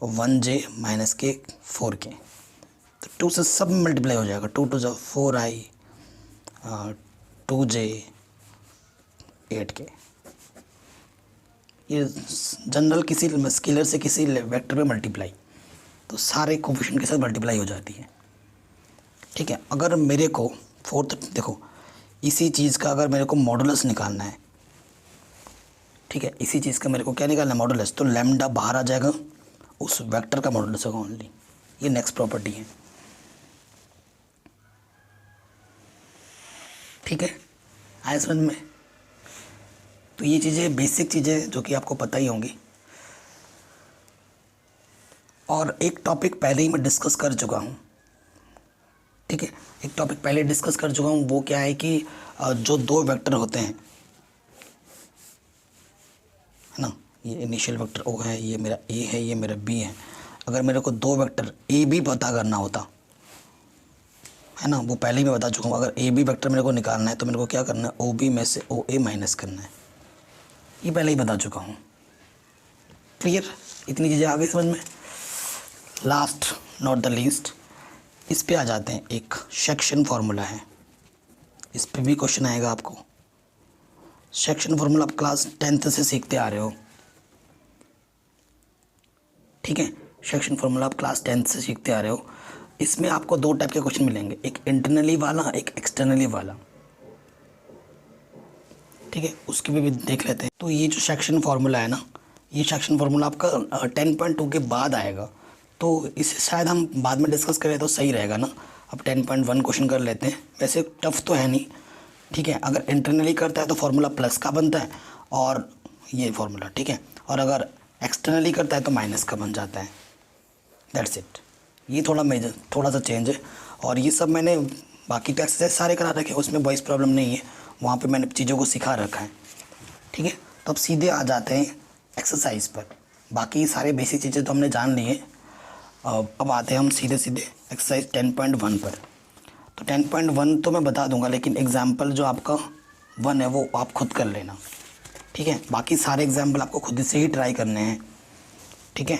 1j माइनस के 4k, तो 2 से सब मल्टीप्लाई हो जाएगा, 2 2 4i 2j 8k। ये जनरल किसी स्केलर से किसी वेक्टर पे मल्टीप्लाई, तो सारे कोफिशिएंट के साथ मल्टीप्लाई हो जाती है, ठीक है। अगर मेरे को फोर्थ, देखो इसी चीज़ का अगर मेरे को मॉडुलस निकालना है, ठीक है, इसी चीज़ का मेरे को क्या निकालना है, मॉडुलस, तो लैम्डा बाहर आ जाएगा, उस वेक्टर का मॉडुलस होगा ओनली। ये नेक्स्ट प्रॉपर्टी है, ठीक है, आया समझ में। तो ये चीज़ें बेसिक चीज़ें जो कि आपको पता ही होंगी। और एक टॉपिक पहले ही मैं डिस्कस कर चुका हूँ, ठीक है, एक टॉपिक पहले डिस्कस कर चुका हूँ। वो क्या है कि जो दो वेक्टर होते हैं, है ना, ये इनिशियल वेक्टर ओ है, ये मेरा ए है, ये मेरा बी है। अगर मेरे को दो वेक्टर ए बी पता करना होता, है ना, वो पहले ही मैं बता चुका हूँ। अगर ए बी वेक्टर मेरे को निकालना है तो मेरे को क्या करना है, ओ बी में से ओ ए माइनस करना है, ये पहले ही बता चुका हूँ। क्लियर, इतनी चीज़ें आ गई समझ में। लास्ट नॉट द लीस्ट, इस पे आ जाते हैं। एक सेक्शन फार्मूला है, इस पे भी क्वेश्चन आएगा आपको। सेक्शन फार्मूला आप क्लास 10th से सीखते आ रहे हो, ठीक है, सेक्शन फार्मूला आप क्लास 10th से सीखते आ रहे हो। इसमें आपको दो टाइप के क्वेश्चन मिलेंगे, एक इंटरनली वाला, एक एक्सटर्नली वाला, ठीक है, उसके भी देख लेते हैं। तो ये जो सेक्शन फार्मूला है ना, ये सेक्शन फार्मूला आपका 10.2 के बाद आएगा, तो इसे शायद हम बाद में डिस्कस करें तो सही रहेगा ना। अब 10.1 क्वेश्चन कर लेते हैं, वैसे टफ तो है नहीं, ठीक है। अगर इंटरनली करता है तो फार्मूला प्लस का बनता है और ये फार्मूला, ठीक है, और अगर एक्सटर्नली करता है तो माइनस का बन जाता है, दैट्स इट। ये थोड़ा सा चेंज है। और ये सब मैंने बाकी तो एक्सरसाइज सारे करा रखे हैं, उसमें वॉइस प्रॉब्लम नहीं है, वहाँ पे मैंने चीज़ों को सिखा रखा है, ठीक है। तो अब सीधे आ जाते हैं एक्सरसाइज पर। बाकी सारे बेसिक चीज़ें तो हमने जान ली हैं। अब आते हैं हम सीधे एक्सरसाइज 10.1 पर। तो 10.1 तो मैं बता दूंगा, लेकिन एग्जाम्पल जो आपका 1 है वो आप खुद कर लेना, ठीक है। बाकी सारे एग्जाम्पल आपको खुद से ही ट्राई करने हैं, ठीक है।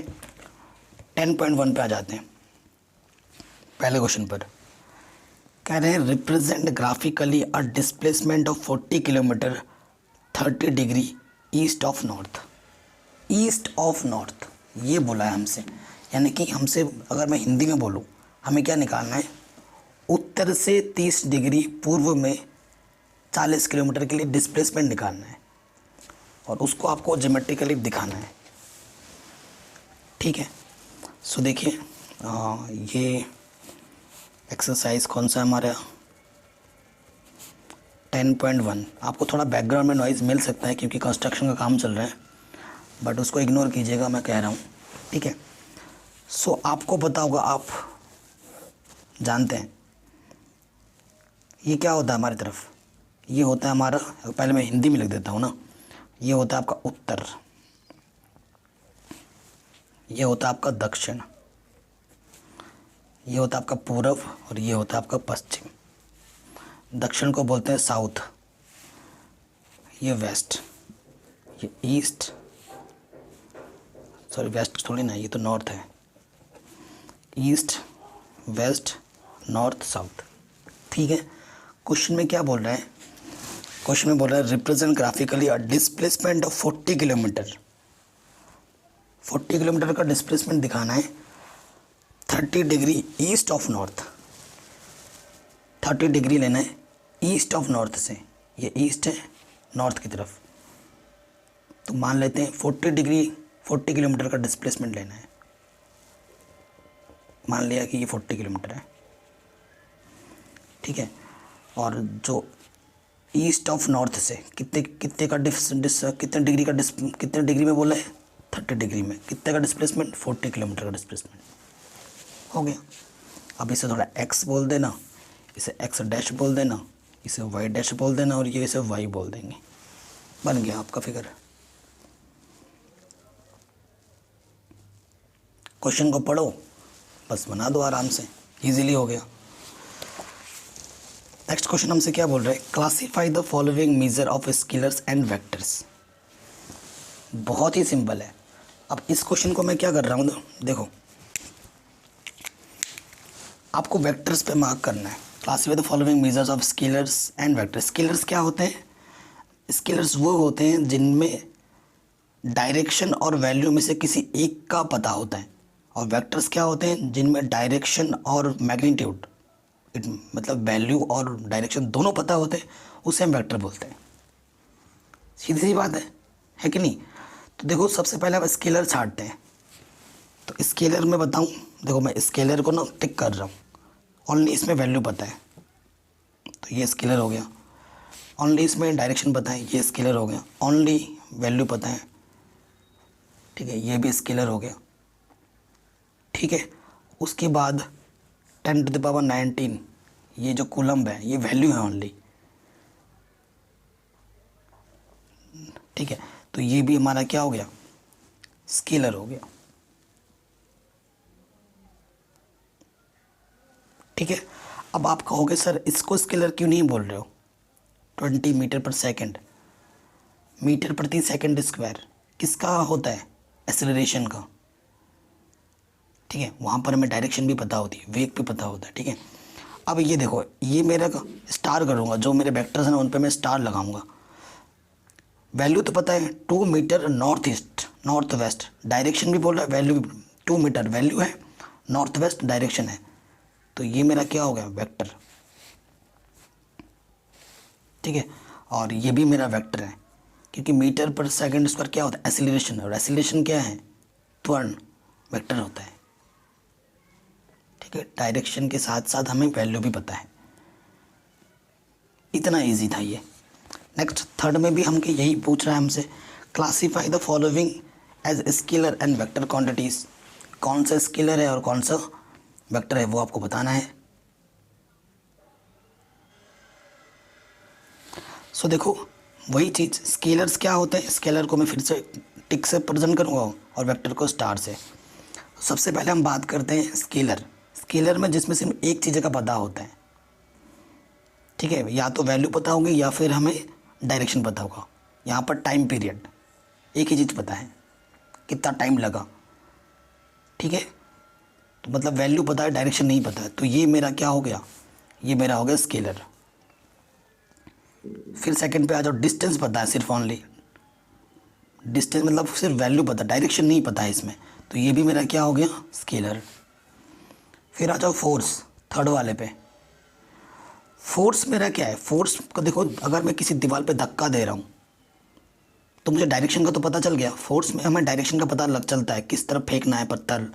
10.1 पे आ जाते हैं। पहले क्वेश्चन पर कह रहे हैं, represent graphically a displacement of 40 kilometre 30 degree east of north. East of north ये बोला है हमसे, यानी कि हमसे अगर मैं हिंदी में बोलूँ, हमें क्या निकालना है, उत्तर से 30 डिग्री पूर्व में 40 किलोमीटर के लिए डिस्प्लेसमेंट निकालना है और उसको आपको ज्योमेट्रिकली दिखाना है, ठीक है। सो देखिए, ये एक्सरसाइज कौन सा है हमारा, 10.1। आपको थोड़ा बैकग्राउंड में नॉइज़ मिल सकता है क्योंकि कंस्ट्रक्शन का काम चल रहा है, बट उसको इग्नोर कीजिएगा, मैं कह रहा हूँ, ठीक है। सो आपको पता होगा, आप जानते हैं ये क्या होता है हमारी तरफ, ये होता है हमारा, पहले मैं हिंदी में लिख देता हूँ ना, ये होता है आपका उत्तर, ये होता है आपका दक्षिण, ये होता है आपका पूर्व और ये होता है आपका पश्चिम। दक्षिण को बोलते हैं साउथ, ये वेस्ट, ये ईस्ट, सॉरी वेस्ट थोड़ी ना, ये तो नॉर्थ है, ईस्ट वेस्ट नॉर्थ साउथ, ठीक है। क्वेश्चन में क्या बोल रहा है, क्वेश्चन में बोल रहा है represent graphically a displacement of 40 kilometre. 40 kilometre का डिस्प्लेसमेंट दिखाना है 30 degree east of north. 30 degree लेना है ईस्ट ऑफ नॉर्थ से, ये ईस्ट है नॉर्थ की तरफ, तो मान लेते हैं 40 किलोमीटर का डिस्प्लेसमेंट लेना है। मान लिया कि ये 40 किलोमीटर है, ठीक है। और जो ईस्ट ऑफ नॉर्थ से कितने डिग्री में बोला है, 30 डिग्री में, कितने का डिस्प्लेसमेंट, 40 किलोमीटर का डिस्प्लेसमेंट हो गया। अब इसे थोड़ा एक्स बोल देना, इसे एक्स डैश बोल देना, इसे वाई डैश बोल देना और ये इसे वाई बोल देंगे। बन गया आपका फिगर। क्वेश्चन को पढ़ो, बस बना दो आराम से, इजीली हो गया। नेक्स्ट क्वेश्चन हमसे क्या बोल रहे हैं, classify the following measure of scalars and vectors. बहुत ही सिंपल है। अब इस क्वेश्चन को मैं क्या कर रहा हूँ, देखो आपको वेक्टर्स पे मार्क करना है। Classify the following measures of scalars and vectors. Scalars क्या होते हैं, स्केलर्स वो होते हैं जिनमें डायरेक्शन और वैल्यू में से किसी एक का पता होता है, और वेक्टर्स क्या होते हैं जिनमें डायरेक्शन और मैग्नीट्यूड, मतलब वैल्यू और डायरेक्शन दोनों पता होते हैं, उसे हम वेक्टर बोलते हैं। सीधी सी बात है कि नहीं। तो देखो सबसे पहले हम स्केलर छांटते हैं। तो स्केलर में बताऊं, देखो मैं स्केलर को ना टिक कर रहा हूँ, ओनली इसमें वैल्यू पता है तो ये स्केलर हो गया। ओनली इसमें डायरेक्शन पता है, ये स्केलर हो गया। ओनली वैल्यू पता है, ठीक है, ये भी स्केलर हो गया। ठीक है, उसके बाद 10⁻19 ये जो कूलम्ब है ये वैल्यू है ओनली। ठीक है, तो ये भी हमारा क्या हो गया, स्केलर हो गया। ठीक है, अब आप कहोगे सर इसको स्केलर क्यों नहीं बोल रहे हो, 20 मीटर पर सेकंड, मीटर प्रति सेकंड स्क्वायर किसका होता है, एक्सेलरेशन का। ठीक है, वहाँ पर हमें डायरेक्शन भी पता होती है, वेग भी पता होता है। ठीक है, अब ये देखो, ये मेरा स्टार करूँगा, जो मेरे वेक्टर्स हैं उन पर मैं स्टार लगाऊंगा। वैल्यू तो पता है 2 meter north east north west, direction भी बोल रहा है, वैल्यू भी 2 मीटर वैल्यू है, नॉर्थ वेस्ट डायरेक्शन है, तो ये मेरा क्या हो गया, वेक्टर। ठीक है, और ये भी मेरा वेक्टर है, क्योंकि मीटर पर सेकंड स्क्वायर क्या होता है, एक्सीलरेशन, और एक्सीलरेशन क्या है, त्वरण, वेक्टर होता है। ठीक है, डायरेक्शन के साथ साथ हमें वैल्यू भी पता है। इतना इजी था ये। नेक्स्ट थर्ड में भी हमके यही पूछ रहा है हमसे, classify the following as scalar and vector quantities. कौन सा स्केलर है और कौन सा वेक्टर है वो आपको बताना है। सो देखो वही चीज़, स्केलर्स क्या होते हैं, स्केलर को मैं फिर से टिक से प्रेजेंट करूँगा और वेक्टर को स्टार से। सबसे पहले हम बात करते हैं स्केलर। स्केलर में जिसमें सिर्फ एक चीज़ का पता होता है, ठीक है, या तो वैल्यू पता होगी या फिर हमें डायरेक्शन पता होगा। यहाँ पर टाइम पीरियड, एक ही चीज़ पता है, कितना टाइम लगा। ठीक है, तो मतलब वैल्यू पता है, डायरेक्शन नहीं पता है, तो ये मेरा क्या हो गया, ये मेरा हो गया स्केलर। फिर सेकंड पे आ जाओ, डिस्टेंस पता है सिर्फ ओनली, डिस्टेंस मतलब सिर्फ वैल्यू पता, डायरेक्शन नहीं पता है इसमें, तो ये भी मेरा क्या हो गया, स्केलर। फिर आ जाओ फोर्स, थर्ड वाले पे। फोर्स मेरा क्या है, फोर्स को देखो, अगर मैं किसी दीवार पे धक्का दे रहा हूँ तो मुझे डायरेक्शन का तो पता चल गया। फोर्स में हमें डायरेक्शन का पता लग चलता है, किस तरफ फेंकना है पत्थर।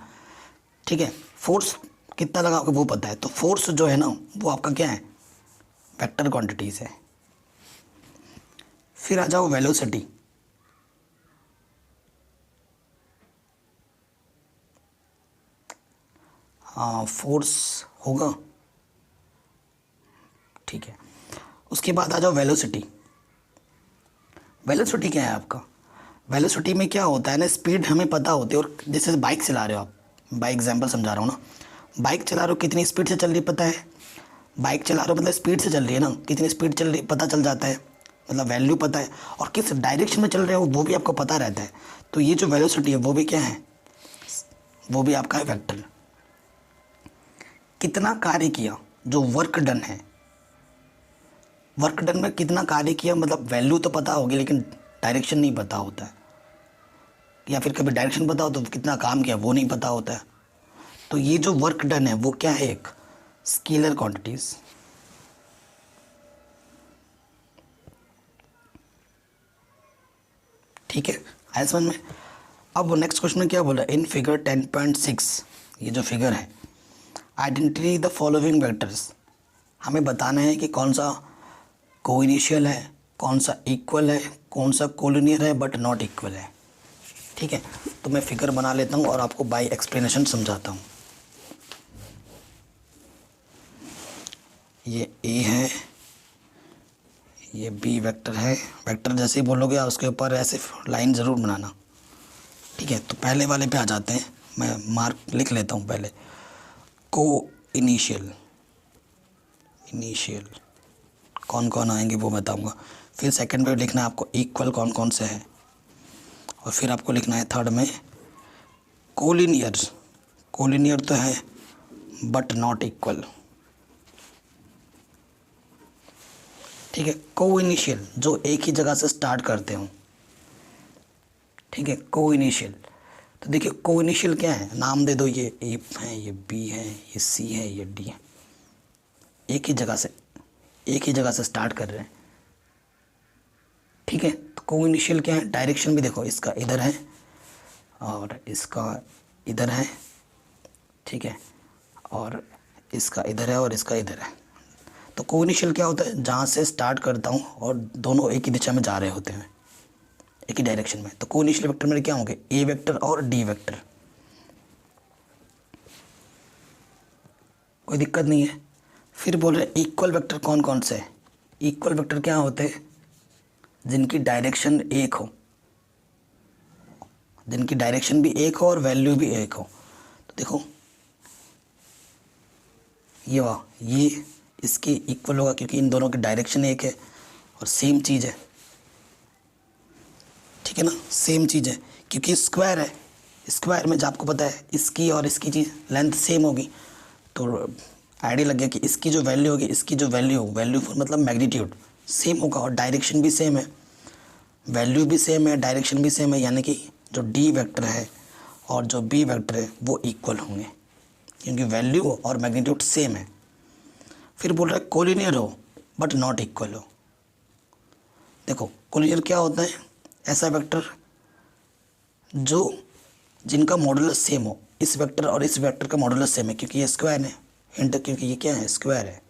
ठीक है, फोर्स कितना लगा वो पता है। तो फोर्स जो है ना वो आपका क्या है, वेक्टर क्वांटिटीज़ है। फिर आ जाओ वेलोसिटी। हाँ फोर्स होगा, ठीक है। उसके बाद आ जाओ वेलोसिटी। वेलोसिटी क्या है आपका, वेलोसिटी में क्या होता है ना, स्पीड हमें पता होती है। और जैसे बाइक चला रहे हो आप, बाइक एग्जांपल समझा रहा हूँ ना, बाइक चला रहे हो कितनी स्पीड से चल रही है पता है, बाइक चला रहे हो मतलब स्पीड से चल रही है ना, कितनी स्पीड चल रही है पता चल जाता है, मतलब वैल्यू पता है। और किस डायरेक्शन में चल रहे हो वो भी आपको पता रहता है। तो ये जो वेलोसिटी है वो भी क्या है, वो भी आपका है वेक्टर। कितना कार्य किया, जो वर्क डन है, वर्क डन में कितना कार्य किया, मतलब वैल्यू तो पता होगी लेकिन डायरेक्शन नहीं पता होता है, या फिर कभी डायरेक्शन पता हो तो कितना काम किया वो नहीं पता होता है। तो ये जो वर्क डन है वो क्या है, एक स्केलर क्वांटिटीज। ठीक है, आया समझ में। अब नेक्स्ट क्वेश्चन में क्या बोला, इन फिगर 10.6, ये जो फिगर है, आइडेंटिटी द फॉलोइंग वेक्टर्स। हमें बताना है कि कौन सा कोइनिशियल है, कौन सा इक्वल है, कौन सा कोलिनियर है बट नॉट इक्वल है। ठीक है, तो मैं फिगर बना लेता हूँ और आपको बाय एक्सप्लेनेशन समझाता हूँ। ये ए है, ये बी वेक्टर है। वेक्टर जैसे ही बोलोगे उसके ऊपर ऐसे लाइन ज़रूर बनाना, ठीक है। तो पहले वाले पे आ जाते हैं, मैं मार्क लिख लेता हूँ पहले। को इनिशियल कौन कौन आएंगे वो बताऊँगा। फिर सेकंड पे लिखना है आपको इक्वल कौन कौन से हैं, और फिर आपको लिखना है थर्ड में कोलिनियर तो है बट नॉट इक्वल, ठीक है। को इनिशियल जो एक ही जगह से स्टार्ट करते हो, ठीक है। को इनिशियल, तो देखिए को इनिशियल क्या है, नाम दे दो, ये ए है, ये बी है, ये सी है, ये डी है, एक ही जगह से स्टार्ट कर रहे हैं, ठीक है। तो को इनिशियल क्या है, डायरेक्शन भी देखो, इसका इधर है और इसका इधर है, ठीक है, और इसका इधर है और इसका इधर है। तो को इनिशियल क्या होता है, जहाँ से स्टार्ट करता हूँ और दोनों एक ही दिशा में जा रहे होते हैं, एक ही डायरेक्शन में। तो को इनिशियल वेक्टर मेरे क्या होंगे, ए वेक्टर और डी वेक्टर, कोई दिक्कत नहीं है। फिर बोल रहे इक्वल वेक्टर कौन कौन से हैं। इक्वल वेक्टर क्या होते हैं, जिनकी डायरेक्शन एक हो, जिनकी डायरेक्शन भी एक हो और वैल्यू भी एक हो। तो देखो ये इसके इक्वल होगा क्योंकि इन दोनों की डायरेक्शन एक है और सेम चीज़ है, ठीक है ना, सेम चीज़ है। क्योंकि स्क्वायर है, स्क्वायर में जो आपको पता है इसकी और इसकी चीज़ लेंथ सेम होगी, तो आइडिया लग गया कि इसकी जो वैल्यू होगी, इसकी जो वैल्यू मतलब मैग्नीट्यूड सेम होगा और डायरेक्शन भी सेम है, वैल्यू भी सेम है, डायरेक्शन भी सेम है, यानी कि जो डी वेक्टर है और जो बी वेक्टर है वो इक्वल होंगे क्योंकि वैल्यू और मैग्नीट्यूड सेम है। फिर बोल रहा है कोलिनियर हो बट नॉट इक्वल हो। देखो कोलिनियर क्या होता है, ऐसा वेक्टर जो जिनका मॉडुलस सेम हो, इस वेक्टर और इस वेक्टर का मॉडुलस सेम है क्योंकि ये स्क्वायर है, हिंट क्योंकि ये क्या है, स्क्वायर है,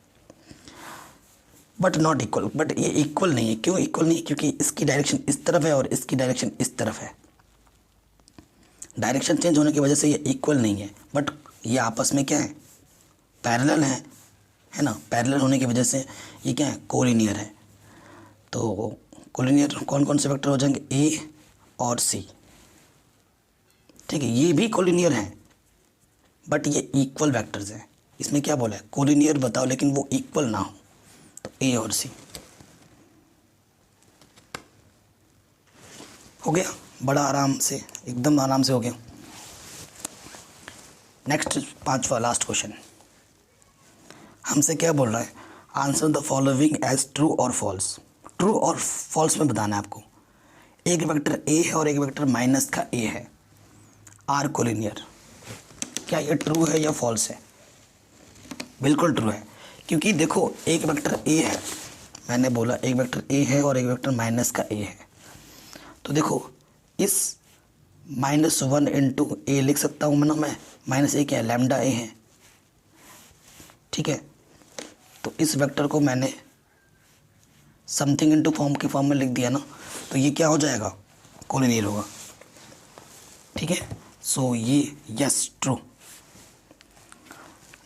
बट नॉट इक्वल, बट ये इक्वल नहीं है। क्यों इक्वल नहीं, क्योंकि इसकी डायरेक्शन इस तरफ है और इसकी डायरेक्शन इस तरफ है। डायरेक्शन चेंज होने की वजह से ये इक्वल नहीं है, बट ये आपस में क्या है, पैरेलल है ना। पैरेलल होने की वजह से ये क्या है, कोलिनियर है। तो कोलिनियर कौन कौन से वेक्टर हो जाएंगे, ए और सी, ठीक है। ये भी कोलिनियर हैं बट ये इक्वल वेक्टर्स हैं। इसमें क्या बोला है, कोलिनियर बताओ लेकिन वो इक्वल ना हो, तो ए और सी हो गया, बड़ा आराम से, एकदम आराम से हो गया। नेक्स्ट पांचवा लास्ट क्वेश्चन हमसे क्या बोल रहा है, answer the following as true और फॉल्स। ट्रू और फॉल्स में बताना है आपको। एक वेक्टर ए है और एक वेक्टर माइनस का ए है, आर कोलिनियर। क्या ये ट्रू है या फॉल्स है, बिल्कुल ट्रू है क्योंकि देखो एक वेक्टर ए है, मैंने बोला एक वेक्टर ए है और एक वेक्टर माइनस का ए है। तो देखो इस -1 इंटू ए लिख सकता हूँ मैं, माइनस ए क्या है, लैम्डा ए है, ठीक है। तो इस वेक्टर को मैंने समथिंग इंटू फॉर्म के फॉर्म में लिख दिया ना, तो ये क्या हो जाएगा, कोलिनियर होगा, ठीक है। सो ये यस ट्रू।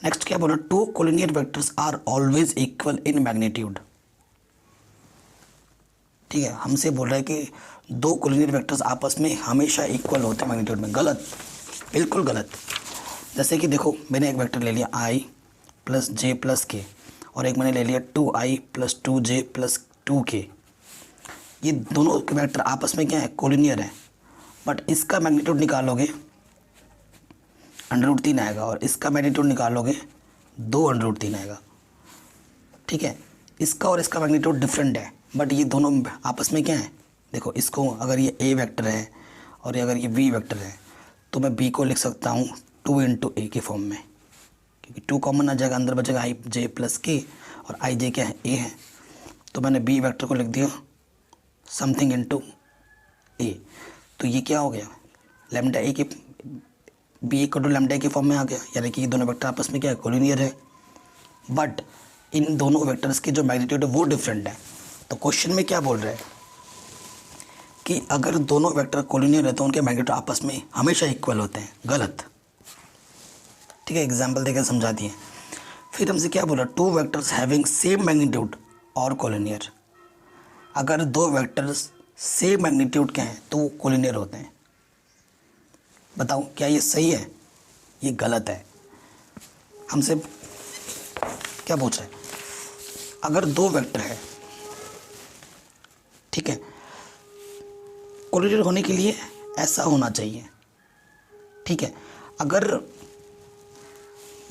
नेक्स्ट क्या बोला, two collinear vectors are always equal in magnitude. ठीक है, हमसे बोल रहा है कि दो कोलिनियर वेक्टर्स आपस में हमेशा इक्वल होते हैं मैग्नीट्यूड में। गलत, बिल्कुल गलत। जैसे कि देखो मैंने एक वेक्टर ले लिया i प्लस जे प्लस के और एक मैंने ले लिया 2i plus 2j plus 2k। ये दोनों के वेक्टर आपस में क्या है, कोलिनियर है। बट इसका मैग्नीट्यूड निकालोगे √3 आएगा और इसका मैग्नीट्यूड निकालोगे 2√3 आएगा। ठीक है, इसका और इसका मैग्नीट्यूड डिफरेंट है बट ये दोनों आपस में क्या है, देखो इसको अगर ये a वेक्टर है और अगर ये v वेक्टर है तो मैं b को लिख सकता हूँ 2 इंटू ए के फॉर्म में, क्योंकि 2 कॉमन आ जाएगा, अंदर बचेगा i j प्लस के और i j क्या है, a है। तो मैंने b वेक्टर को लिख दिया समथिंग इंटू ए। तो ये क्या हो गया, लैम्डा ए के b इक्वल टू लैम्डा ए के फॉर्म में आ गया, यानी कि ये दोनों वेक्टर आपस में क्या है, कोलिनियर है। बट इन दोनों वेक्टर्स के जो मैग्नीट्यूड है वो डिफरेंट है। तो क्वेश्चन में क्या बोल रहे हैं कि अगर दोनों वेक्टर कोलिनियर है तो उनके मैग्नीट्यूड आपस में हमेशा इक्वल होते हैं। गलत। ठीक है, एग्जांपल देकर समझा दिए। फिर हमसे क्या बोला, to vectors having same magnitude और कोलिनियर। अगर दो वेक्टर्स सेम मैग्नीट्यूड के हैं तो वो कोलिनियर होते हैं। बताओ क्या ये सही है? ये गलत है। हमसे क्या पूछ रहा है? अगर दो वेक्टर है, ठीक है, कोलिनियर होने के लिए ऐसा होना चाहिए, ठीक है। अगर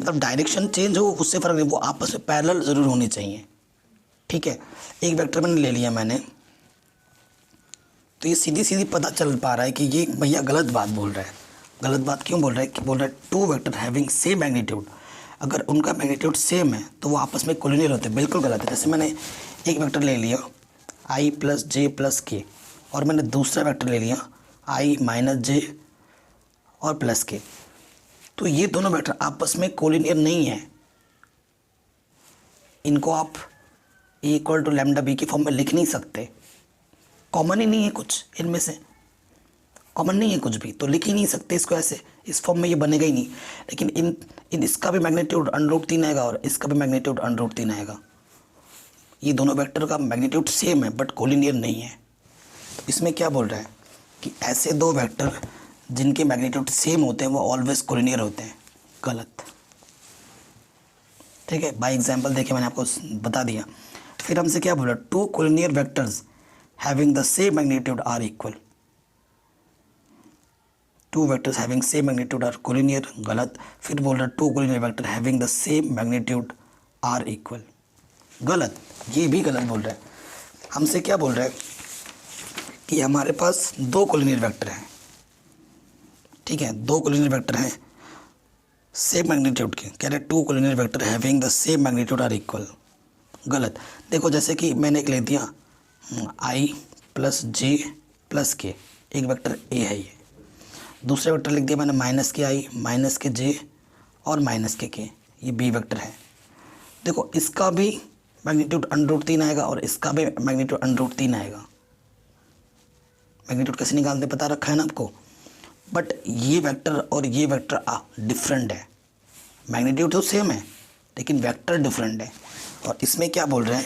मतलब डायरेक्शन चेंज हो उससे फ़र्क नहीं, वो आपस में पैरेलल ज़रूर होनी चाहिए, ठीक है। एक वेक्टर मैंने ले लिया मैंने, तो ये सीधी सीधी पता चल पा रहा है कि ये भैया गलत बात बोल रहा है। गलत बात क्यों बोल रहा है? कि बोल रहा है two vector having same magnitude, अगर उनका मैग्नीट्यूड सेम है तो वो आपस में कोलिनियर होते हैं। बिल्कुल गलत है। जैसे मैंने एक वेक्टर ले लिया i प्लस जे प्लस के, और मैंने दूसरा वेक्टर ले लिया i माइनस जे और प्लस के, तो ये दोनों वेक्टर आपस में कोलिनियर नहीं है। इनको आप ए इक्वल टू लैम्डा बी के फॉर्म में लिख नहीं सकते। कॉमन ही नहीं है, कुछ इनमें से कॉमन नहीं है कुछ भी, तो लिख ही नहीं सकते इसको ऐसे, इस फॉर्म में ये बनेगा ही नहीं। लेकिन इन इसका भी मैग्नीट्यूड √3 आएगा और इसका भी मैग्नीट्यूड √3 आएगा। ये दोनों वेक्टर का मैग्नीट्यूड सेम है बट कोलिनियर नहीं है। तो इसमें क्या बोल रहा है कि ऐसे दो वेक्टर जिनके मैग्नीट्यूड सेम होते हैं वो ऑलवेज कोलिनियर होते हैं। गलत, ठीक है। बाय एग्जाम्पल देखिए, मैंने आपको बता दिया। फिर हमसे क्या बोला? Two collinear vectors having the same magnitude are equal. Two vectors having same magnitude are collinear. गलत। फिर बोल रहा है two collinear vector having the same magnitude are equal. गलत, ये भी गलत बोल रहा है। हमसे क्या बोल रहा है कि हमारे पास दो कोलिनियर वेक्टर हैं, ठीक है, दो कोलिनियर वेक्टर हैं सेम मैग्नीट्यूड के। कह रहे two collinear vector having the same magnitude are equal. गलत। देखो जैसे कि मैंने एक ले दिया i प्लस जे प्लस के, एक वेक्टर ए है ये। दूसरे वेक्टर लिख दिया मैंने माइनस के i माइनस के जे और माइनस के ये बी वेक्टर है। देखो इसका भी मैग्नीट्यूड √3 आएगा और इसका भी मैग्नीट्यूड √3 आएगा। मैग्नीट्यूड कैसे निकालते पता रखा है ना आपको। बट ये वेक्टर और ये वेक्टर डिफरेंट है। मैग्नीट्यूड तो सेम है लेकिन वेक्टर डिफरेंट है। और इसमें क्या बोल रहे हैं,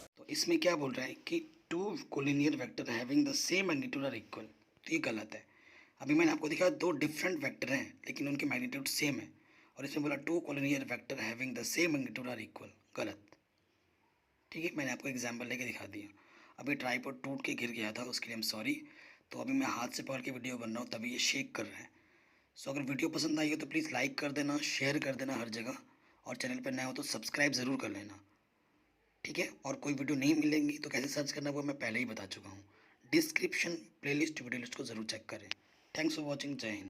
तो इसमें क्या बोल रहा है कि two collinear vector having the same magnitude are equal. तो ये गलत है। अभी मैंने आपको दिखाया दो डिफरेंट वेक्टर हैं लेकिन उनके मैग्नीट्यूड सेम है, और इसमें बोला two collinear vector having the same magnitude are equal. गलत, ठीक है। मैंने आपको एग्जांपल लेके दिखा दिया। अभी ट्राइपॉड टूट के गिर गया था, उसके लिए हम सॉरी। तो अभी मैं हाथ से पकड़ के वीडियो बन रहा हूँ तभी ये शेक कर रहा है। सो अगर वीडियो पसंद आई हो तो प्लीज़ लाइक कर देना, शेयर कर देना हर जगह, और चैनल पर नया हो तो सब्सक्राइब ज़रूर कर लेना, ठीक है। और कोई वीडियो नहीं मिलेंगी तो कैसे सर्च करना वो मैं पहले ही बता चुका हूँ। डिस्क्रिप्शन प्लेलिस्ट वीडियो लिस्ट को ज़रूर चेक करें। Thanks for watching. जय हिंद।